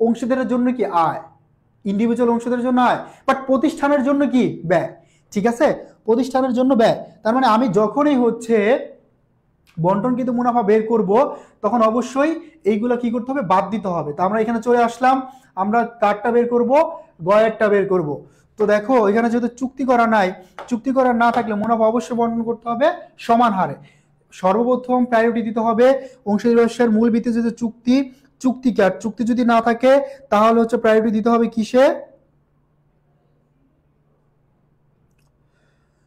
অংশীদারের জন্য কি আয়, ইন্ডিভিজুয়াল অংশীদারের জন্য আয়, বাট প্রতিষ্ঠানের জন্য কি ব্যয়। ঠিক আছে, প্রতিষ্ঠানের জন্য ব্যয়। তার মানে আমি যখনই হচ্ছে বন্টনকৃত মুনাফা বের করব তখন অবশ্যই এইগুলো কি করতে হবে, বাদ দিতে হবে। তো আমরা এখানে চলে আসলাম, আমরা কারটা বের করব, গয়েরটা বের করব। তো দেখো এখানে যেহেতু চুক্তি করা নাই, চুক্তি করা না থাকলে মুনাফা অবশ্যই বন্টন করতে হবে সমান হারে। সর্বপ্রথম প্রায়োরিটি দিতে হবে অংশীদারি ব্যবসার মূল ভিত্তি যে চুক্তি, চুক্তিকার, চুক্তি যদি না থাকে তাহলে হচ্ছে প্রায়োরিটি দিতে হবে কিসে,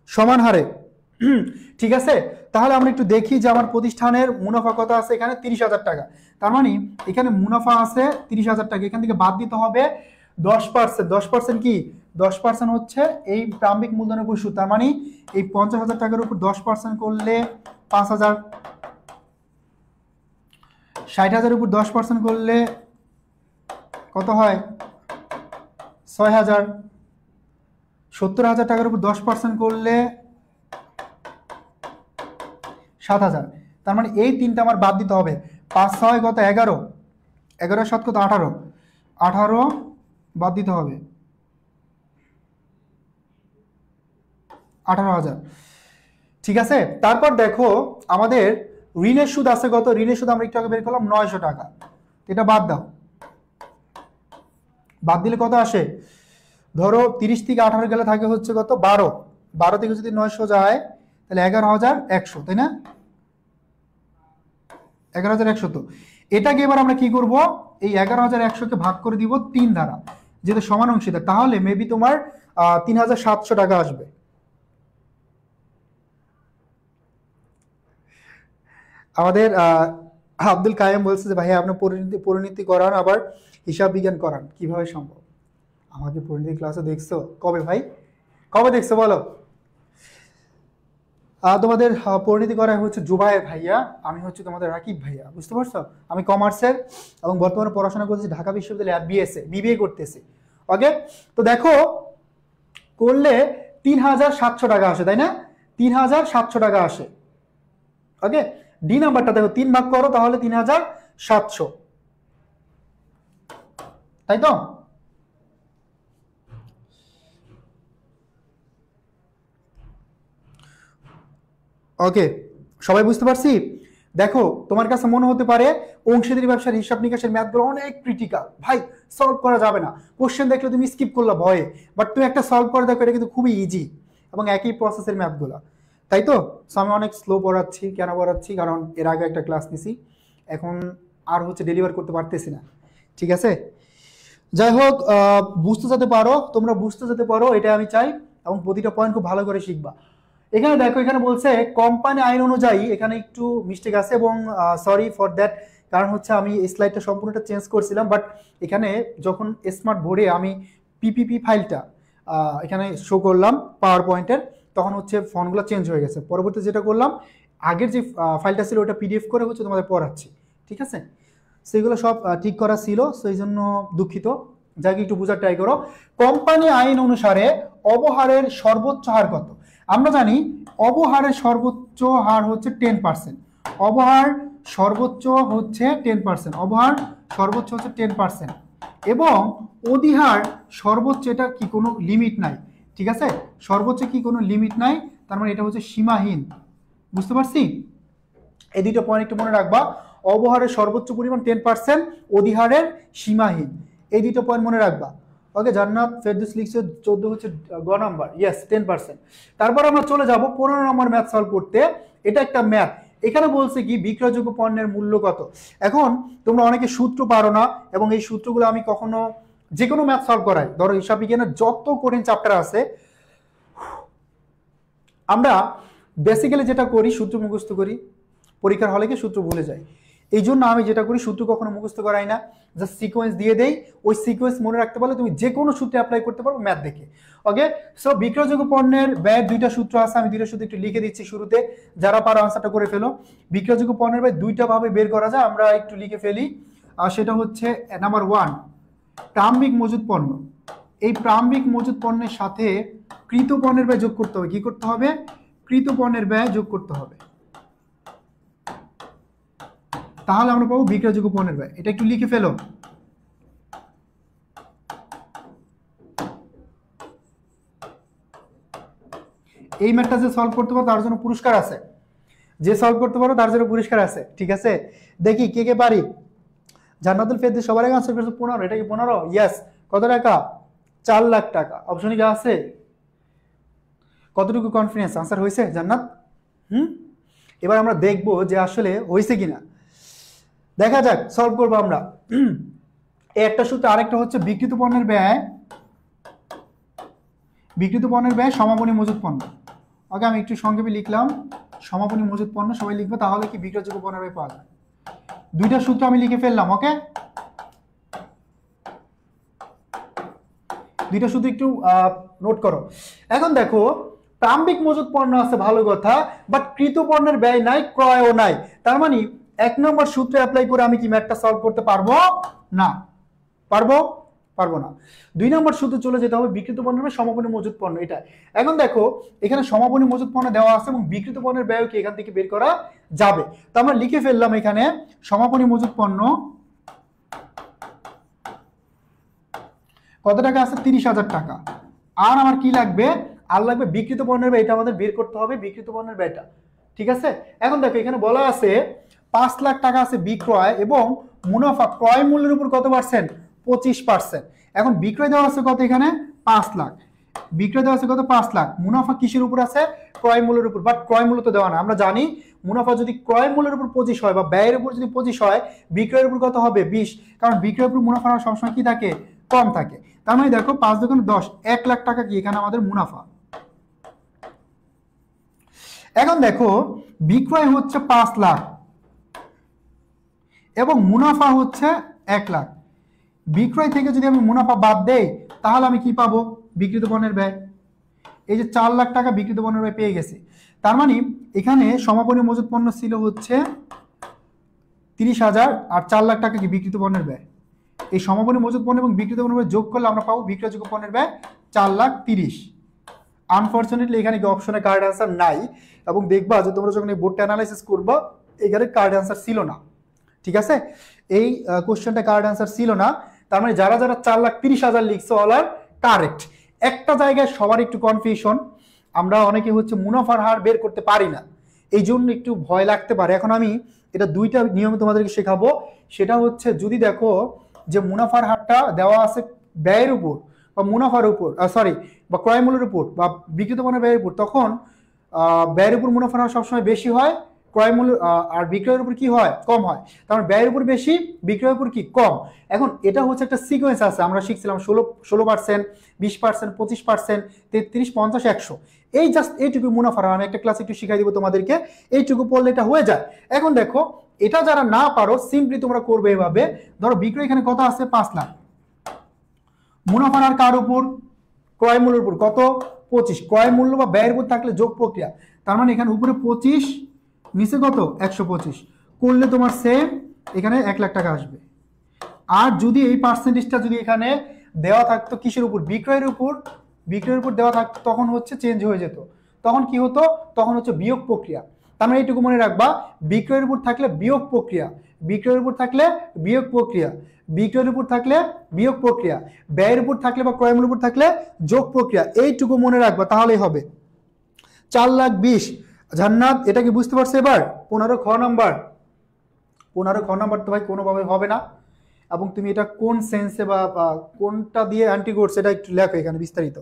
সমান হারে। ঠিক আছে, তাহলে আমরা একটু দেখি যে আমার প্রতিষ্ঠানের মুনাফা কত আছে, এখানে 30,000 টাকা। তার মানে এখানে মুনাফা আছে 30,000 টাকা, এখান থেকে বাদ দিতে হবে 10%। 10% কি, 10% হচ্ছে এই প্রারম্ভিক মূলধনের উপর সুদ। তার মানে এই 50,000 টাকার উপর 10% করলে 5,000, 60,000 উপর 10% করলে কত হয়, 6,000, 70,000 টাকার উপর 10% করলে 7,000। তার মানে এই তিনটা আমার বাদ দিতে হবে। 5 6 কত, 11, 11 7 কত, 18, 18 বাদ দিতে হবে 18,000। ঠিক আছে, তারপর দেখো আমাদের ঋণের সুদ আছে কত, ঋণের সুদ আমরা একটু আগে বের করলাম 900 টাকা, এটা বাদ দাও। বাদ দিলে কত আসে, ধরো 30 থেকে 18 গেলে থাকে হচ্ছে কত, 12, 12 থেকে যদি 900 যায় তাহলে 11,100, তাই না, 11,100। তো এটাকে এবার আমরা কি করব, এই 11,100কে ভাগ করে দিব 3 দ্বারা, যেটা সমান অংশীদার, তাহলে মেবি তোমার 3,700 টাকা আসবে। আমাদের আব্দুল কায়েম বলছে যে ভাই আপনি পরিণতি করান আবার হিসাব বিজ্ঞান করান, কিভাবে সম্ভব। আমাকে পরিণতি ক্লাসে দেখছো কবে ভাই, কবে দেখছো বলো। তোমাদের পরিণতি করা হচ্ছে জুবায়ের ভাইয়া, আমি হচ্ছে তোমাদের রাকিব ভাইয়া, বুঝতে পারছো। আমি কমার্সের এবং বর্তমানে পড়াশোনা করছি ঢাকা বিশ্ববিদ্যালয়ে বিবিএ করতেছি। ওকে, তো দেখো করলে 3,700 টাকা আসে, তাই না, 3,700 টাকা আসে। ওকে, ডি নাম্বারটা দেখো 3 ভাগ করো তাহলে 3,700, তাই তো। ওকে, সবাই বুঝতে পারছি। দেখো তোমার কাছে মনে হতে পারে অংশীদারি ব্যবসার হিসাব নিকাশের ম্যাথগুলো অনেক ক্রিটিক্যাল, ভাই সলভ করা যাবে না, কোশ্চেন দেখলে তুমি স্কিপ করলা ভয়ে, বাট তুমি একটা সলভ করে দেখো, এটা কিন্তু খুবই ইজি এবং একই প্রসেসের ম্যাথগুলো, তাই তো। সো আমি অনেক স্লো পড়াচ্ছি, কেন পড়াচ্ছি, কারণ এর আগে একটা ক্লাস নিছি, এখন আর হচ্ছে ডেলিভার করতে পারতেছি না। ঠিক আছে, যাই হোক, বুঝতে যেতে পারো, তোমরা বুঝতে যেতে পারো, এটা আমি চাই, এবং প্রতিটা পয়েন্ট খুব ভালো করে শিখবা। এখানে দেখো, এখানে বলছে কোম্পানি আইন অনুযায়ী, এখানে একটু মিস্টেক আছে এবং সরি ফর দ্যাট, কারণ হচ্ছে আমি এই স্লাইডটা সম্পূর্ণটা চেঞ্জ করছিলাম, বাট এখানে যখন স্মার্ট বোর্ডে আমি পিপিপি ফাইলটা এখানে শো করলাম পাওয়ার পয়েন্টের, তখন হচ্ছে ফন্টগুলো চেঞ্জ হয়ে গেছে। পরবর্তী যেটা করলাম, আগের যে ফাইলটা ছিল ওটা পিডিএফ করে হচ্ছে তোমাদের পড়াচ্ছি, ঠিক আছে। সেগুলো সব ঠিক করা ছিল, সেই জন্য দুঃখিত, যাকে একটু বোঝার ট্রাই করো। কোম্পানি আইন অনুসারে অবহারের সর্বোচ্চ হার কত? আমরা জানি অবহারের সর্বোচ্চ হার হচ্ছে 10%। অবহার সর্বোচ্চ হচ্ছে 10%, অবহার সর্বোচ্চ হচ্ছে 10%, এবং অধিহার সর্বোচ্চ, এটা কি কোনো লিমিট নাই, ঠিক আছে, সর্বোচ্চ কি কোনো লিমিট নাই, তার মানে এটা হচ্ছে সীমাহীন। বুঝতে পারছি? এই দুটো পয়েন্ট একটু মনে রাখবা, অবহারের সর্বোচ্চ পরিমাণ 10%, অধিহারের সীমাহীন, এই দুটো পয়েন্ট মনে রাখবা। ওকে, জান্নাত ফেরদৌস লিখছে 14 হচ্ছে গ নাম্বার, ইয়েস 10%। তারপর আমরা চলে যাব 15 নম্বর ম্যাথ সলভ করতে। এটা একটা ম্যাথ, এখানে বলছে কি বিক্রয়যোগ্য পণ্যের মূল্য কত। এখন তোমরা অনেকে সূত্র পারো না, এবং এই সূত্রগুলো আমি কখনো যে কোনো ম্যাথ সলভ করাই, ধরো হিসাব বিজ্ঞানের যত কঠিন চ্যাপ্টার আছে, আমরা বেসিক্যালি যেটা করি সূত্র মুখস্থ করি, পরীক্ষার হলে গিয়ে সূত্র ভুলে যাই। এই জন্য আমি যেটা করি সূত্র কখনো মুখস্থ করাই না, জাস্ট সিকোয়েন্স দিয়ে দেই, ওই সিকোয়েন্স মনে রাখতে পারলে তুমি যে কোনো সূত্রে অ্যাপ্লাই করতে পারো ম্যাথ দেখে। ওকে, সো বিক্রয়যোগ্য পণ্যের ব্যয়ের দুইটা সূত্র আছে, আমি দুইটা সূত্র একটু লিখে দিচ্ছি শুরুতে, যারা পারো আনসারটা করে ফেলো। বিক্রয়যোগ্য পণ্যের ব্যয় দুইটা ভাবে বের করা যায়, আমরা একটু লিখে ফেলি। আর সেটা হচ্ছে নাম্বার 1, প্রারম্ভিক মজুদ পণ্য। এই প্রারম্ভিক মজুদ পণ্যের সাথে কৃত পণ্যের ব্যয় যোগ করতে হবে। কি করতে হবে? কৃত পণ্যের ব্যয় যোগ করতে হবে, তাহলে আমরা পাবো বিক্রয়যোগ্য পণ্যের ব্যয়। এটা একটু লিখে ফেলো। এই ম্যাথটা যে সলভ করতে পারো তার জন্য পুরস্কার আছে, যে সলভ করতে পারো তার জন্য পুরস্কার আছে, ঠিক আছে? দেখি কে কে পারি। জান্নাতুল ফেরদৌস সবার আগে আনসার করেছে 15, এটা কি 15? ইয়েস। কত টাকা? 4 লাখ টাকা। অপশনে কি আছে? কতটুকু কনফিডেন্স? আনসার হয়েছে জান্নাত? এবার আমরা দেখবো যে আসলে হয়েছে কিনা, দেখা যাক, সলভ করবো আমরা। এই একটা সূত্র, আরেকটা হচ্ছে বিক্রিত পণ্যের ব্যয়, বিক্রিত পণ্যের ব্যয় সমাপনী মজুদ পণ্য। ওকে, আমি একটু সংক্ষেপে লিখলাম সমাপনী মজুদ পণ্য, সবাই লিখবো, তাহলে কি বিক্রয়যোগ্য পণ্যের ব্যয় পাওয়া যায়। দুইটা সূত্র আমি লিখে ফেললাম। ওকে, দুইটা সূত্র একটু নোট করো। এখন দেখো, প্রারম্ভিক মজুদ পণ্য আছে, ভালো কথা, বাট কৃত পণ্যের ব্যয় নাই, ক্রয়ও নাই। তার মানে 1 নম্বর সূত্র অ্যাপ্লাই করে আমি কি ম্যাথটা সলভ করতে পারবো না? পারবো না। 2 নম্বর সূত্র চলে যেতে হবে, বিক্রিত পণ্যের ব্যয় সমাপনী মজুদ পণ্য, এটা। এখন দেখো, এখানে সমাপনী মজুদ পণ্য দেওয়া আছে এবং বিক্রিত পণ্যের ব্যয় কি এখান থেকে বের করা যাবে। তো আমরা লিখে ফেললাম এখানে সমাপনী মজুদ পণ্য কত টাকা আছে? 30,000 টাকা। আর আমার কি লাগবে? আর লাগবে বিক্রিত পণ্যের ব্যয়, এটা আমাদের বের করতে হবে, বিক্রিত পণ্যের ব্যয়টা, ঠিক আছে? এখন দেখো, এখানে বলা আছে 5 লাখ টাকা আছে বিক্রয়, এবং মুনাফা ক্রয় মূল্যের উপর কত পার্সেন্ট? 25%। এখন বিক্রয় দেওয়া আছে কত? এখানে 5 লাখ। বিক্রয় দেওয়া আছে কত? 5 লাখ। মুনাফা কিসের উপর আছে? ক্রয় মূল্যের উপর, বাট ক্রয় মূল্য তো দেওয়া না। আমরা জানি মুনাফা যদি ক্রয় মূল্যের উপর 25 হয়, বা ব্যয়ের উপর যদি 25 হয়, বিক্রয়ের উপর কত হবে? 20, কারণ বিক্রয়ের উপর মুনাফা সবসময় কি থাকে? কম থাকে। তার মানে দেখো 5 দোকানে 10, 1 লাখ টাকা কি এখানে আমাদের মুনাফা। এখন দেখো, বিক্রয় হচ্ছে 5 লাখ এবং মুনাফা হচ্ছে 1 লাখ। বিক্রয় থেকে যদি আমি মুনাফা বাদ দেই, তাহলে আমি কি পাবো? বিক্রিত পণ্যের ব্যয়। এই যে 4 লাখ টাকা বিক্রিত পণ্যের ব্যয় পেয়ে গেছি। তার মানে এখানে সমাপনী মজুদ পণ্য ছিল হচ্ছে 30,000, আর 4 লাখ টাকা কি বিক্রিত পণ্যের ব্যয়। এই সমাপনী মজুদ পণ্য এবং বিক্রিত পণ্যের ব্যয় যোগ করলে আমরা পাবো বিক্রয়যোগ্য পণ্যের ব্যয় 4,30,000। আনফরচুনেটলি এখানে কি অপশনে কারেক্ট অ্যান্সার নাই, এবং দেখবা যে তোমরা যখন এই বোর্ডটা অ্যানালাইসিস করবা, এখানে কারেক্ট অ্যান্সার ছিল না, ঠিক আছে? এই কোশ্চেনটা কারেক্ট অ্যান্সার ছিল না। তার মানে যারা 4,30,000 লিখছো অল আর কারেক্ট। একটা জায়গায় সবার একটু কনফিউশন, আমরা অনেকে হচ্ছে মুনাফার হার বের করতে পারি না, এই জন্য একটু ভয় লাগতে পারে। এখন আমি এটা দুইটা নিয়ম তোমাদেরকে শেখাবো। সেটা হচ্ছে, যদি দেখো যে মুনাফার হারটা দেওয়া আছে ব্যয়ের উপর বা মুনাফার উপর, বা ক্রয় মূল্যের উপর বা বিক্রিত পণ্যের ব্যয়ের উপর, তখন ব্যয়ের উপর মুনাফার হার সবসময় বেশি হয়, ক্রয় মূল্য আর বিক্রয়ের উপর কি হয়? কম হয়। তার ব্যয়ের উপর বেশি, বিক্রয়ের উপর কি? কম। এখন এটা হচ্ছে একটা সিকোয়েন্স আছে, আমরা শিখছিলাম 16%, 20%, 25%, 33, 50, 100। এই জাস্ট এইটুকু মুনাফার হার, আমি একটা ক্লাস একটু শিখাই দিব তোমাদেরকে, এইটুকু পড়লে এটা হয়ে যায়। এখন দেখো, এটা যারা না পারো, সিম্পলি তোমরা করবে এভাবে। ধরো বিক্রয় এখানে কত আছে? 5 লাখ। মুনাফার হার কার উপর? ক্রয় মূল্যের উপর। কত? 25। ক্রয় মূল্য বা ব্যয়ের উপর থাকলে যোগ প্রক্রিয়া, তার মানে এখানে উপরে 25, নিচে কত? 125 করলে তোমার সেম এখানে 1 লাখ টাকা আসবে। আর যদি এই পার্সেন্টেজটা যদি এখানে দেওয়া থাকতো কিসের উপর, বিক্রয়ের উপর, বিক্রয়ের উপর দেওয়া থাকতো, তখন হচ্ছে চেঞ্জ হয়ে যেত। তখন কি হতো, তখন হচ্ছে বিয়োগ প্রক্রিয়া। তার মানে এইটুকু মনে রাখবা, বিক্রয়ের উপর থাকলে বিয়োগ প্রক্রিয়া, বিক্রয়ের উপর থাকলে বিয়োগ প্রক্রিয়া, বিক্রয়ের উপর থাকলে বিয়োগ প্রক্রিয়া, ব্যয়ের উপর থাকলে বা ক্রয়ের উপর থাকলে যোগ প্রক্রিয়া। এইটুকু মনে রাখবা, তাহলেই হবে। 4,20,000। জান্নাত, এটা কি বুঝতে পারছো এবার? 15 খ নাম্বার, 15 খ নাম্বার তো ভাই কোনোভাবে হবে না। এবং তুমি এটা কোন সেন্সে বা কোনটা দিয়ে অ্যান্টি করছো এটা একটু লেখো এখানে বিস্তারিত।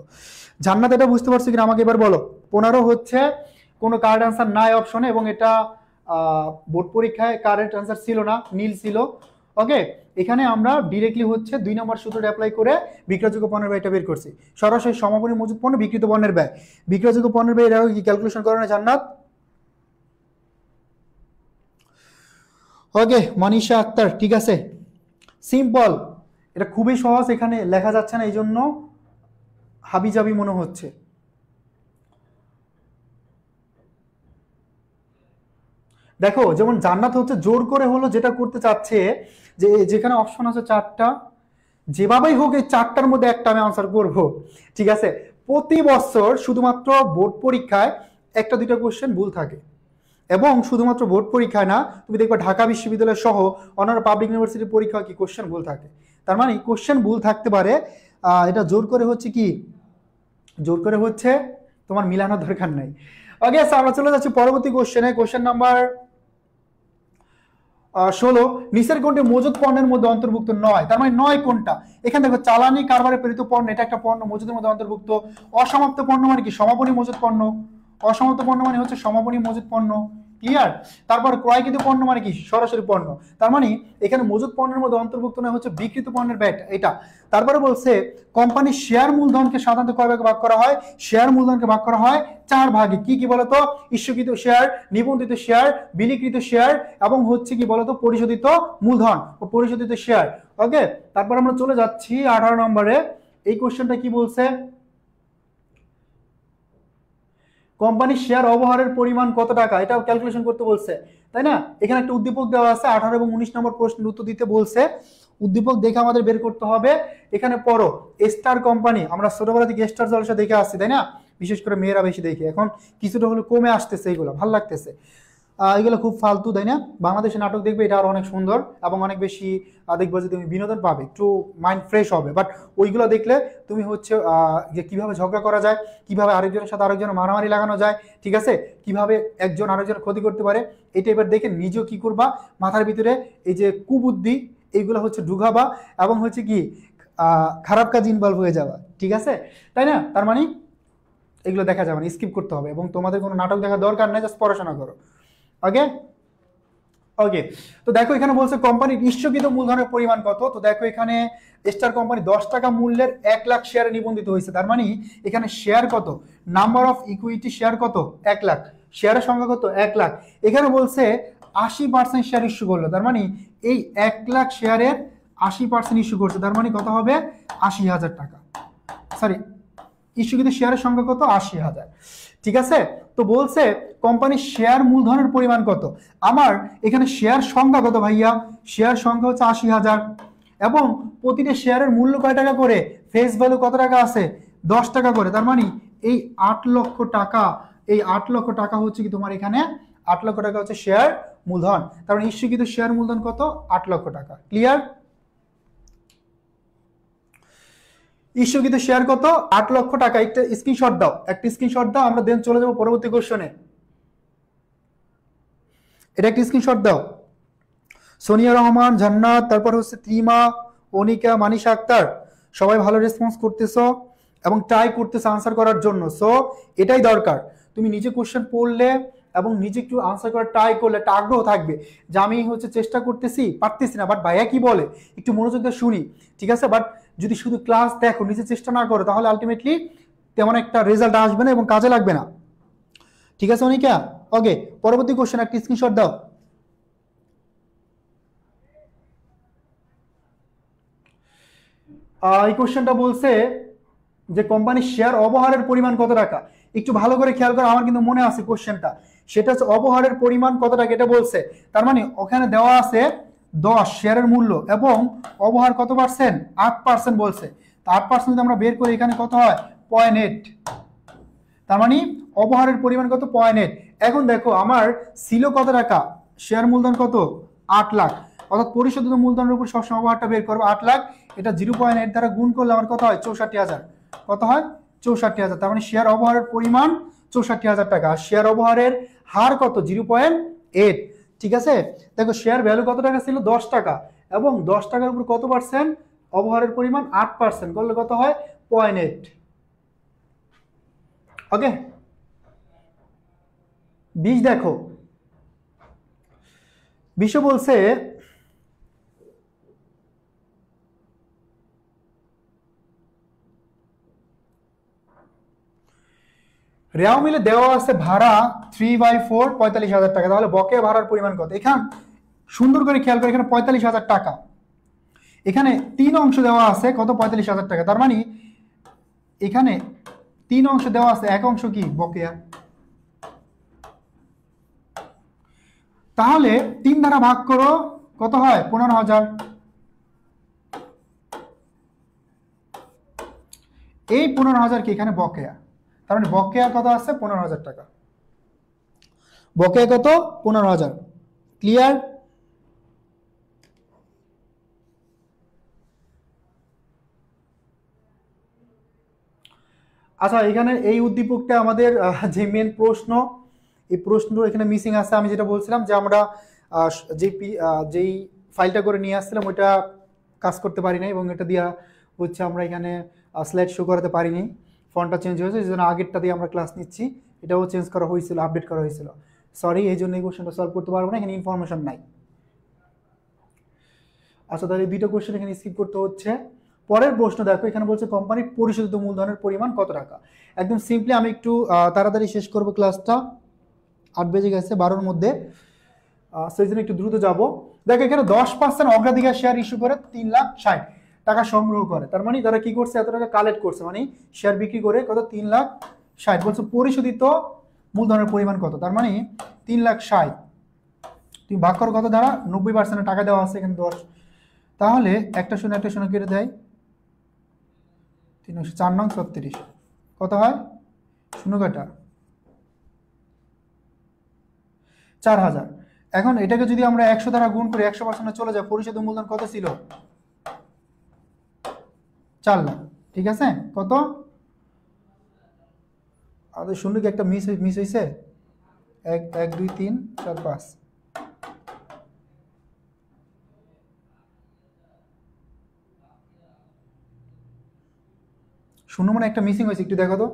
জান্নাত, এটা বুঝতে পারছো কিনা আমাকে এবার বলো। 15 হচ্ছে কোনো কারেক্ট আনসার নাই অপশনে, এবং এটা বোর্ড পরীক্ষায় কারেক্ট আনসার ছিল না, নীল ছিল। ওকে, এখানে আমরা ডিরেক্টলি হচ্ছে 2 নম্বর সূত্রটা অ্যাপ্লাই করে বিক্রয়যোগ্য পণ্যের ব্যয়টা বের করছি। সরাসরি সমাপনী মজুত পণ্য বিক্রিত পণ্যের ব্যয়, বিক্রয়যোগ্য পণ্যের ব্যয়, এটা কি ক্যালকুলেশন করে না জান্নাত? ওকে মানিশা আক্তার, ঠিক আছে, সিম্পল, এটা খুবই সহজ, এখানে লেখা যাচ্ছে না এই জন্য হাবিজাবি মনে হচ্ছে। দেখো যেমন জান্নাত হচ্ছে জোর করে হলো যেটা করতে চাচ্ছে, যে যেখানে অপশন আছে 4টা, যেভাবেই হোক এই 4টার মধ্যে একটা আমি আনসার করব, ঠিক আছে। প্রতি বছর শুধুমাত্র বোর্ড পরীক্ষায় 1-2টা কোশ্চেন ভুল থাকে, এবং শুধুমাত্র বোর্ড পরীক্ষায় না, তুমি দেখবে ঢাকা বিশ্ববিদ্যালয় সহ অন্যান্য পাবলিক ইউনিভার্সিটির পরীক্ষা কি কোশ্চেন ভুল থাকে। তার মানে কোশ্চেন ভুল থাকতে পারে, এটা জোর করে হচ্ছে কি, জোর করে হচ্ছে তোমার মিলানোর দরকার নাই। ওকে, আমরা চলে যাচ্ছি পরবর্তী কোশ্চেনে। কোশ্চেন নাম্বার 16, নিচের কোনটি মজুদ পণ্যের মধ্যে অন্তর্ভুক্ত নয়? তার মানে নয় কোনটা? এখানে দেখো চালানি কারবারে প্রেরিত পণ্য, এটা একটা পণ্য মজুদের মধ্যে অন্তর্ভুক্ত। অসমাপ্ত পণ্য মানে কি? সমাপনী মজুদ পণ্য। অসমাপ্ত পণ্য মানে হচ্ছে সমাপনী মজুদ পণ্য, ক্লিয়ার। তারপর ক্রয়কৃত পণ্য মানে কি? সরাসরি পণ্য। তার মানে এখানে মজুদ পণ্যের মধ্যে অন্তর্ভুক্ত নয় হচ্ছে বিক্রিত পণ্যের ব্যয়, এটা। তারপরে বলছে কোম্পানির শেয়ার মূলধনকে সাধারণত কয় ভাগে ভাগ করা হয়? শেয়ার মূলধনকে ভাগ করা হয় 4 ভাগে। কি কি বলতো? ইস্যুকৃত শেয়ার, নিবন্ধিত শেয়ার, বিলিকৃত শেয়ার, এবং হচ্ছে কি বলতো পরিশোধিত মূলধন ও পরিশোধিত শেয়ার। ওকে, তারপর আমরা চলে যাচ্ছি 18 নম্বরে। এই কোশ্চেনটা কি বলছে? কোম্পানির শেয়ার অবহারের পরিমাণ কত টাকা, এটাও ক্যালকুলেশন করতে বলছে, তাই না? এখানে একটা উদ্দীপক দেওয়া আছে, 18 এবং 19 নম্বর প্রশ্নের উত্তর দিতে বলছে। উদ্দীপক দেখে আমাদের বের করতে হবে। এখানে পড়ো, স্টার কোম্পানি, আমরা ছোটবেলা থেকে স্টার জলসা দেখে আসছি, তাই না? বিশেষ করে মেয়েরা বেশি দেখে, এখন কিছুটা হলো কমে আসতেছে, এগুলো ভালো লাগতেছে। এগুলো খুব ফালতু, তাই না? বাংলাদেশে নাটক দেখবে, এটা আরো অনেক সুন্দর এবং অনেক বেশি দেখবে যে তুমি বিনোদন পাবে, একটু মাইন্ড ফ্রেশ হবে। বাট ওইগুলো দেখলে তুমি হচ্ছে যে কিভাবে ঝগড়া করা যায়, কিভাবে আরেকজনের সাথে আরেকজনের মারামারি লাগানো যায়, ঠিক আছে, কিভাবে একজন আরেকজনের ক্ষতি করতে পারে, এটা এবার দেখে নিজেও কি করবা, মাথার ভিতরে এই যে কুবুদ্ধি এইগুলো হচ্ছে ঢুকাবা, এবং হচ্ছে কি খারাপ কাজ ইনভলভ হয়ে যাবা, ঠিক আছে, তাই না? তার মানে এগুলো দেখা যাবে না, স্কিপ করতে হবে, এবং তোমাদের কোনো নাটক দেখার দরকার নেই, জাস্ট পড়াশোনা করো। ওকে ওকে, তো দেখো এখানে বলছে কোম্পানির ইস্যুকৃত মূলধনের পরিমাণ কত। তো দেখো এখানে স্টার কোম্পানি 10 টাকা মূল্যের 1 লাখ শেয়ারে নিবন্ধিত হয়েছে। তার মানে এখানে শেয়ার কত? নাম্বার অফ ইকুইটি শেয়ার কত? 1 লাখ। শেয়ারের সংখ্যা কত? 1 লাখ। এখানে বলছে 80% শেয়ার ইস্যু করলো, তার মানে এই 1 লাখ শেয়ারের 80% ইস্যু করছে, তার মানে কত হবে? 80,000 টাকা। সরি, ইস্যুকৃত শেয়ারের সংখ্যা কত? 80,000, ঠিক আছে। তো বলছে কোম্পানির শেয়ার মূলধনের পরিমাণ কত। আমার এখানে শেয়ার সংখ্যা কত ভাইয়া? শেয়ার সংখ্যা হচ্ছে 80,000, এবং প্রতিটা শেয়ারের মূল্য কয় টাকা করে? ফেস ভ্যালু কত টাকা আছে? 10 টাকা করে। তার মানে এই 8 লক্ষ টাকা, এই 8 লক্ষ টাকা হচ্ছে কি তোমার এখানে 8 লক্ষ টাকা হচ্ছে শেয়ার মূলধন। তার মানে ইস্যুকৃত শেয়ার মূলধন কত? 8 লক্ষ টাকা, ক্লিয়ার। ইস্যুকৃত শেয়ার কত? 8 লক্ষ টাকা। একটা স্ক্রিনশট দাও, একটা স্ক্রিনশট দাও, আমরা দেন চলে যাবো পরবর্তী কোশ্চেনে। এটা একটা স্ক্রিনশট দাও। সোনিয়া রহমান, জান্নাত, তারপর হচ্ছে ত্রিমা, অনিকা, মানিশা আক্তার, সবাই ভালো রেসপন্স করতেছো এবং ট্রাই করতেছো আনসার করার জন্য। সো এটাই দরকার, তুমি নিজে কোশ্চেন পড়লে এবং নিজে একটু আনসার করার ট্রাই করলে একটা আগ্রহ থাকবে যে আমি হচ্ছে চেষ্টা করতেছি, পারতেছি না, বাট ভাইয়া কি বলে একটু মনোযোগ দিয়ে শুনি, ঠিক আছে। বাট যদি শুধু ক্লাস দেখো, নিজে চেষ্টা না করো, তাহলে আলটিমেটলি তেমন একটা রেজাল্ট আসবে না এবং কাজে লাগবে না, ঠিক আছে অনিকা? ওকে, পরবর্তী কোশ্চেন, একটা স্ক্রিনশট দাও। এই কোশ্চেনটা বলছে যে কোম্পানির শেয়ার অবহারের পরিমাণ কত টাকা। একটু ভালো করে খেয়াল করো, আমার কিন্তু মনে আছে কোশ্চেনটা, সেটা হচ্ছে অবহারের পরিমাণ কত টাকা, এটা বলছে। তার মানে ওখানে দেওয়া আছে 10 শেয়ারের মূল্য এবং অবহার কত পার্সেন্ট 8% বলছে। তো 8% যদি আমরা বের করি এখানে কত হয় 0.8, তার মানে অবহারের পরিমাণ কত 0.8। এখন দেখো আমার ছিল কত টাকা, শেয়ার মূলধন কত 8 লাখ, অর্থাৎ পরিশোধিত মূলধনের উপর সবসময় অবহারটা বের করবো 8 লাখ, এটা 0.8 দ্বারা গুণ করলে আমার কত হয় 64,000, কত হয় 64,000। তার মানে শেয়ার অবহারের পরিমাণ 64,000 টাকা, শেয়ার অবহারের হার কত 0.8। ঠিক আছে, দেখো শেয়ার ভ্যালু কত টাকা ছিল 10 টাকা, এবং 10 টাকার উপর কত পার্সেন্ট অবহারের পরিমাণ 8% করলে কত হয় 0.8। ওকে 20 দেখো, 20 বলছে রেওয়া মিলে দেওয়া আছে ভাড়া 3/4 45,000 টাকা, তাহলে বকেয়া ভাড়ার পরিমাণ কত। এখান সুন্দর করে খেয়াল করে, এখানে 45,000 টাকা, এখানে 3 অংশ দেওয়া আছে কত 45,000 টাকা, তার মানে এখানে 3 অংশ দেওয়া আছে, এক অংশ কি বকেয়া, তাহলে 3 দ্বারা ভাগ করো কত হয় 15,000। এই 15,000 কি এখানে বকেয়া, তার মানে বকেয়া কত আছে 15,000 টাকা, বকেয়া কত 15,000। ক্লিয়ার? আচ্ছা এখানে এই উদ্দীপকটা আমাদের যে মেন প্রশ্ন, এই প্রশ্ন এখানে মিসিং আছে। আমি যেটা বলছিলাম যে আমরা যেই ফাইলটা করে নিয়ে আসছিলাম ওইটা কাজ করতে পারি নাই, এবং এটা দিয়া হচ্ছে আমরা এখানে স্লাইড শো করাতে পারিনি, ফন্টটা চেঞ্জ হয়েছে, এই জন্য আগেরটা দিয়ে আমরা ক্লাস নিচ্ছি, এটাও চেঞ্জ করা হয়েছিল, আপডেট করা হয়েছিল, সরি এই জন্য এই কোশ্চেনটা সলভ করতে পারবো না, এখানে ইনফরমেশন নাই। আচ্ছা তাহলে এই দুটো কোশ্চেন এখানে স্কিপ করতে হচ্ছে। পরের প্রশ্ন দেখো, এখানে বলছে কোম্পানির পরিশোধিত মূলধনের পরিমাণ কত টাকা। একদম সিম্পলি আমি একটু তাড়াতাড়ি শেষ করবো ক্লাসটা, 8 বেজে গেছে 12-র মধ্যে, সেই জন্য একটু দ্রুত যাব। দেখো এখানে 10% অগ্রাধিকার শেয়ার ইস্যু করে 3,60,000 টাকা সংগ্রহ করে, তার মানে তারা কি করছে এত টাকা কালেক্ট করছে, মানে শেয়ার বিক্রি করে কত 3,60,000। বলছে পরিশোধিত মূলধনের পরিমাণ কত, তার মানে 3,60,000 তুমি ভাগ করো কত দ্বারা 90% টাকা দেওয়া আছে এখানে 10, তাহলে একটা শূন্য কেটে দেয় 3,4,36 কত হয় শূন্য কাটা 4,000। এখন এটাকে যদি আমরা 100 দ্বারা গুণ করি 100% চলে যায়, পরিশোধিত মূলধন কত ছিল 4 লাখ। ঠিক আছে, কত আমাদের শূন্য কি একটা মিস হয়েছে, 1 2 3 4 5, শূন্য মানে একটা মিসিং হয়েছে, একটু দেখো তো।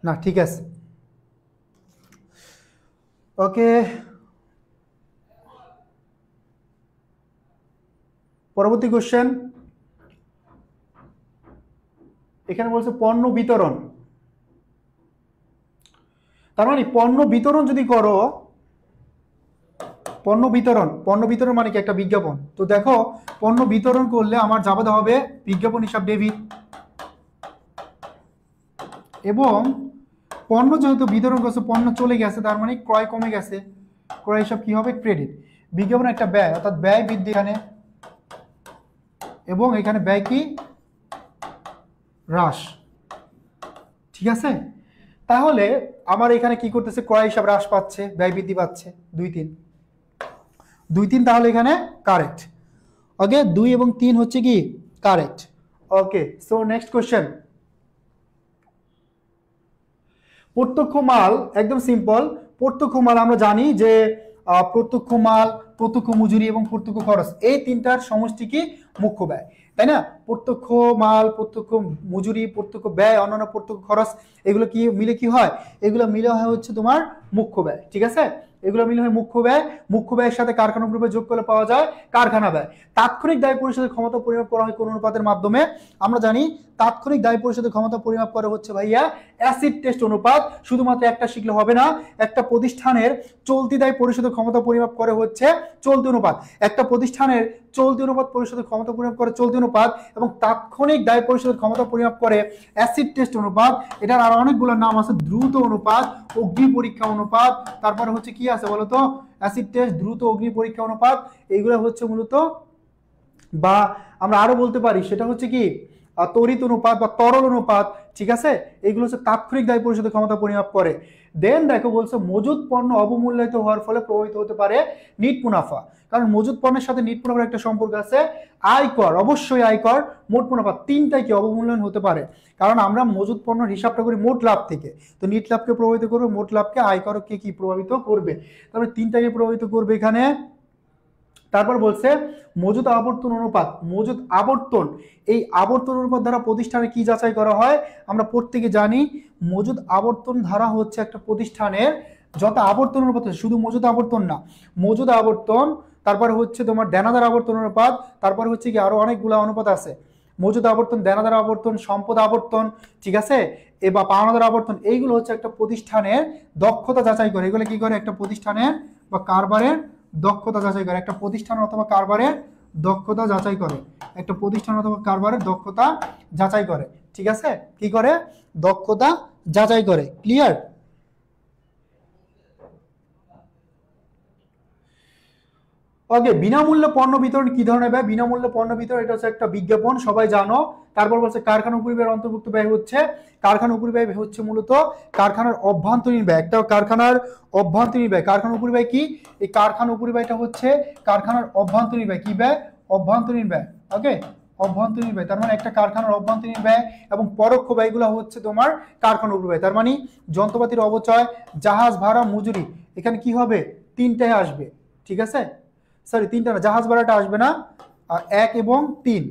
না ঠিক আছে, ওকে পরবর্তী কোশ্চেন। এখানে বলছে পণ্য বিতরণ, তার মানে পণ্য বিতরণ যদি করো, পণ্য বিতরণ মানে কি একটা বিজ্ঞাপন। তো দেখো পণ্য বিতরণ করলে আমার যাবে হবে বিজ্ঞাপন হিসাব ডেবিট, এবং পণ্য যেহেতু বিতরণ করছে পণ্য চলে গেছে, তার মানে ক্রয় কমে গেছে, ক্রয় হিসাব কি হবে ক্রেডিট। বিজ্ঞাপন একটা ব্যয়, অর্থাৎ ব্যয় বৃদ্ধি এখানে, এবং এখানে ব্যয় কি হ্রাস। ঠিক আছে, তাহলে আমার এখানে কি করতেছে ক্রয় হিসাব হ্রাস পাচ্ছে, ব্যয় বৃদ্ধি পাচ্ছে 2-3, তাহলে এখানে কারেক্ট। ওকে 2 এবং 3 হচ্ছে কি correct. Okay so next question. প্রত্যক্ষ মাল, একদম সিম্পল। প্রত্যক্ষ মাল আমরা জানি যে প্রত্যক্ষ মাল, প্রত্যক্ষ মজুরি এবং প্রত্যক্ষ খরচ, এই তিনটার সমষ্টি কি মুখ্য ব্যয়, তাই না। প্রত্যক্ষ মাল, প্রত্যক্ষ মজুরি, প্রত্যক্ষ ব্যয়, অন্যান্য প্রত্যক্ষ খরচ, এগুলো কি মিলে কি হয়, এগুলো মিলে হয় হচ্ছে তোমার মুখ্য ব্যয়। ঠিক আছে, এগুলো মিলে হয় মুখ্য ব্যয়। মুখ্য ব্যয়ের সাথে কারখানা গ্রুপে যোগ করলে পাওয়া যায় কারখানা ব্যয়। তাৎক্ষণিক দায় পরিশোধের ক্ষমতা পরিমাপ করা হয় কোন অনুপাতের মাধ্যমে, আমরা জানি তাৎক্ষণিক দায় পরিশোধের ক্ষমতা পরিমাপ করে হচ্ছে ভাইয়া অ্যাসিড টেস্ট অনুপাত। শুধুমাত্র একটা শিখলে হবে না, একটা প্রতিষ্ঠানের চলতি দায় পরিশোধের ক্ষমতা পরিমাপ করে হচ্ছে চলতি অনুপাত। একটা প্রতিষ্ঠানের চলতি অনুপাত পরিশোধের ক্ষমতা পরিমাপ করে চলতি অনুপাত, এবং তাৎক্ষণিক দায় পরিশোধের ক্ষমতা পরিমাপ করে অ্যাসিড টেস্ট অনুপাত। এটার আর অনেকগুলো নাম আছে, দ্রুত অনুপাত, অগ্নি পরীক্ষা অনুপাত, তারপরে হচ্ছে কি আছে বলতো, অ্যাসিড টেস্ট, দ্রুত অগ্নি পরীক্ষা অনুপাত। এইগুলো হচ্ছে মূলত, বা আমরা আরো বলতে পারি সেটা হচ্ছে কি তড়িৎ অনুপাত বা তরল অনুপাত, ঠিক আছে। এগুলো হচ্ছে তাৎক্ষণিক দায় পরিশোধের ক্ষমতা পরিমাপ করে। দেন দেখো বলছে মজুদ পণ্য অবমূল্যায়িত হওয়ার ফলে প্রভাবিত হতে পারে নিট মুনাফা, কারণ মজুদ পণ্যের সাথে নিট মুনাফার একটা সম্পর্ক আছে। আয়কর, অবশ্যই আয়কর, মোট মুনাফা, তিনটাই কি অবমূল্যায়ন হতে পারে, কারণ আমরা মজুদ পণ্যের হিসাবটা করি মোট লাভ থেকে। তো নিট লাভকে প্রভাবিত করবে, মোট লাভকে, আয়করকে কি প্রভাবিত করবে, তারপরে তিনটাকে প্রভাবিত করবে এখানে। তারপর বলছে মজুদ আবর্তন অনুপাত, মজুদ আবর্তন, এই আবর্তন অনুপাত দ্বারা প্রতিষ্ঠানে কি যাচাই করা হয়, আমরা প্রত্যেকে জানি মজুদ আবর্তন ধারা হচ্ছে একটা প্রতিষ্ঠানের যত আবর্তন অনুপাত, শুধু মজুদ আবর্তন না, মজুদ আবর্তন, তারপরে হচ্ছে তোমার দেনাদার আবর্তন অনুপাত, তারপরে হচ্ছে কি আরো অনেকগুলো অনুপাত আছে, মজুদ আবর্তন, দেনাদার আবর্তন, সম্পদ আবর্তন, ঠিক আছে, বা পাওনাদার আবর্তন। এইগুলো হচ্ছে একটা প্রতিষ্ঠানের দক্ষতা যাচাই করে। এগুলো কি করে, একটা প্রতিষ্ঠানের বা কারবারের দক্ষতা যাচাই করে, একটা প্রতিষ্ঠান অথবা কারবারের দক্ষতা যাচাই করে, একটা প্রতিষ্ঠান অথবা কারবারের দক্ষতা যাচাই করে, ঠিক আছে, কি করে, দক্ষতা যাচাই করে। ক্লিয়ার? ওকে, বিনামূল্যে পণ্য বিতরণ কি ধরনের ব্যয়? বিনামূল্যে পণ্য বিতরণ এটা হচ্ছে একটা বিজ্ঞাপন, সবাই জানো। তারপর বলছে কারখানা উপরিব্যয়ের অন্তর্ভুক্ত ব্যয় হচ্ছে, কারখানা উপরিব্যয় হচ্ছে মূলত কারখানার অভ্যন্তরীণ ব্যয়, একটা কারখানার অভ্যন্তরীণ ব্যয়। কারখানা উপরিব্যয় কি, এই কারখানা উপরিব্যয়টা হচ্ছে কারখানার অভ্যন্তরীণ ব্যয়, কি ব্যয়, অভ্যন্তরীণ ব্যয়। ওকে, অভ্যন্তরীণ ব্যয়, তার মানে একটা কারখানার অভ্যন্তরীণ ব্যয়। এবং পরোক্ষ ব্যয়গুলো হচ্ছে তোমার কারখানা উপরিব্যয়, তার মানে যন্ত্রপাতির অবচয়, জাহাজ ভাড়া, মজুরি, এখানে কি হবে, তিনটায় আসবে, ঠিক আছে, সরি তিনটা না, জাহাজ ভাড়াটা আসবে না, 1 এবং 3,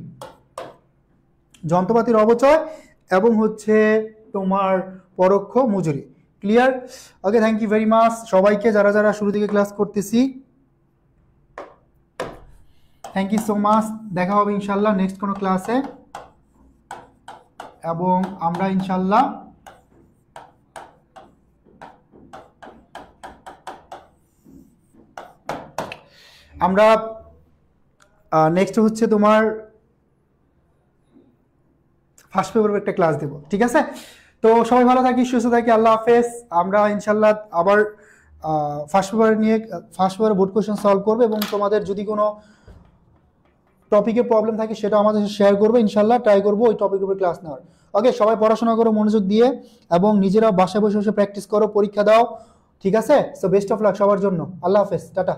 যন্ত্রপাতির অবচয় এবং হচ্ছে তোমার পরোক্ষ মজুরি। Clear? Okay, thank you very much সবাইকে, যারা যারা শুরু থেকে ক্লাস করতেছি, থ্যাংক ইউ সো মাচ। দেখা হবে ইনশাল্লাহ নেক্সট কোনো ক্লাসে, এবং আমরা ইনশাল্লাহ নেক্সট হচ্ছে তোমার ফার্স্ট পেপারের একটা ক্লাস দেব, ঠিক আছে। তো সবাই ভালো থাকি, সুস্থ থাকি, আল্লাহ হাফেজ। আমরা ইনশাল্লাহ আবার ফার্স্ট পেপারে বোর্ড কোশ্চেন সলভ করবে, এবং তোমাদের যদি কোনো টপিকে প্রবলেম থাকে সেটা আমাদের শেয়ার করবে, ইনশাল্লাহ ট্রাই করবো ওই টপিকের উপর ক্লাস নেওয়ার। ওকে, সবাই পড়াশোনা করো মনোযোগ দিয়ে, এবং নিজেরা বাসায় বসে বসে প্র্যাকটিস করো, পরীক্ষা দাও, ঠিক আছে। সো বেস্ট অফ লাক সবার জন্য, আল্লাহ হাফেজ, টাটা।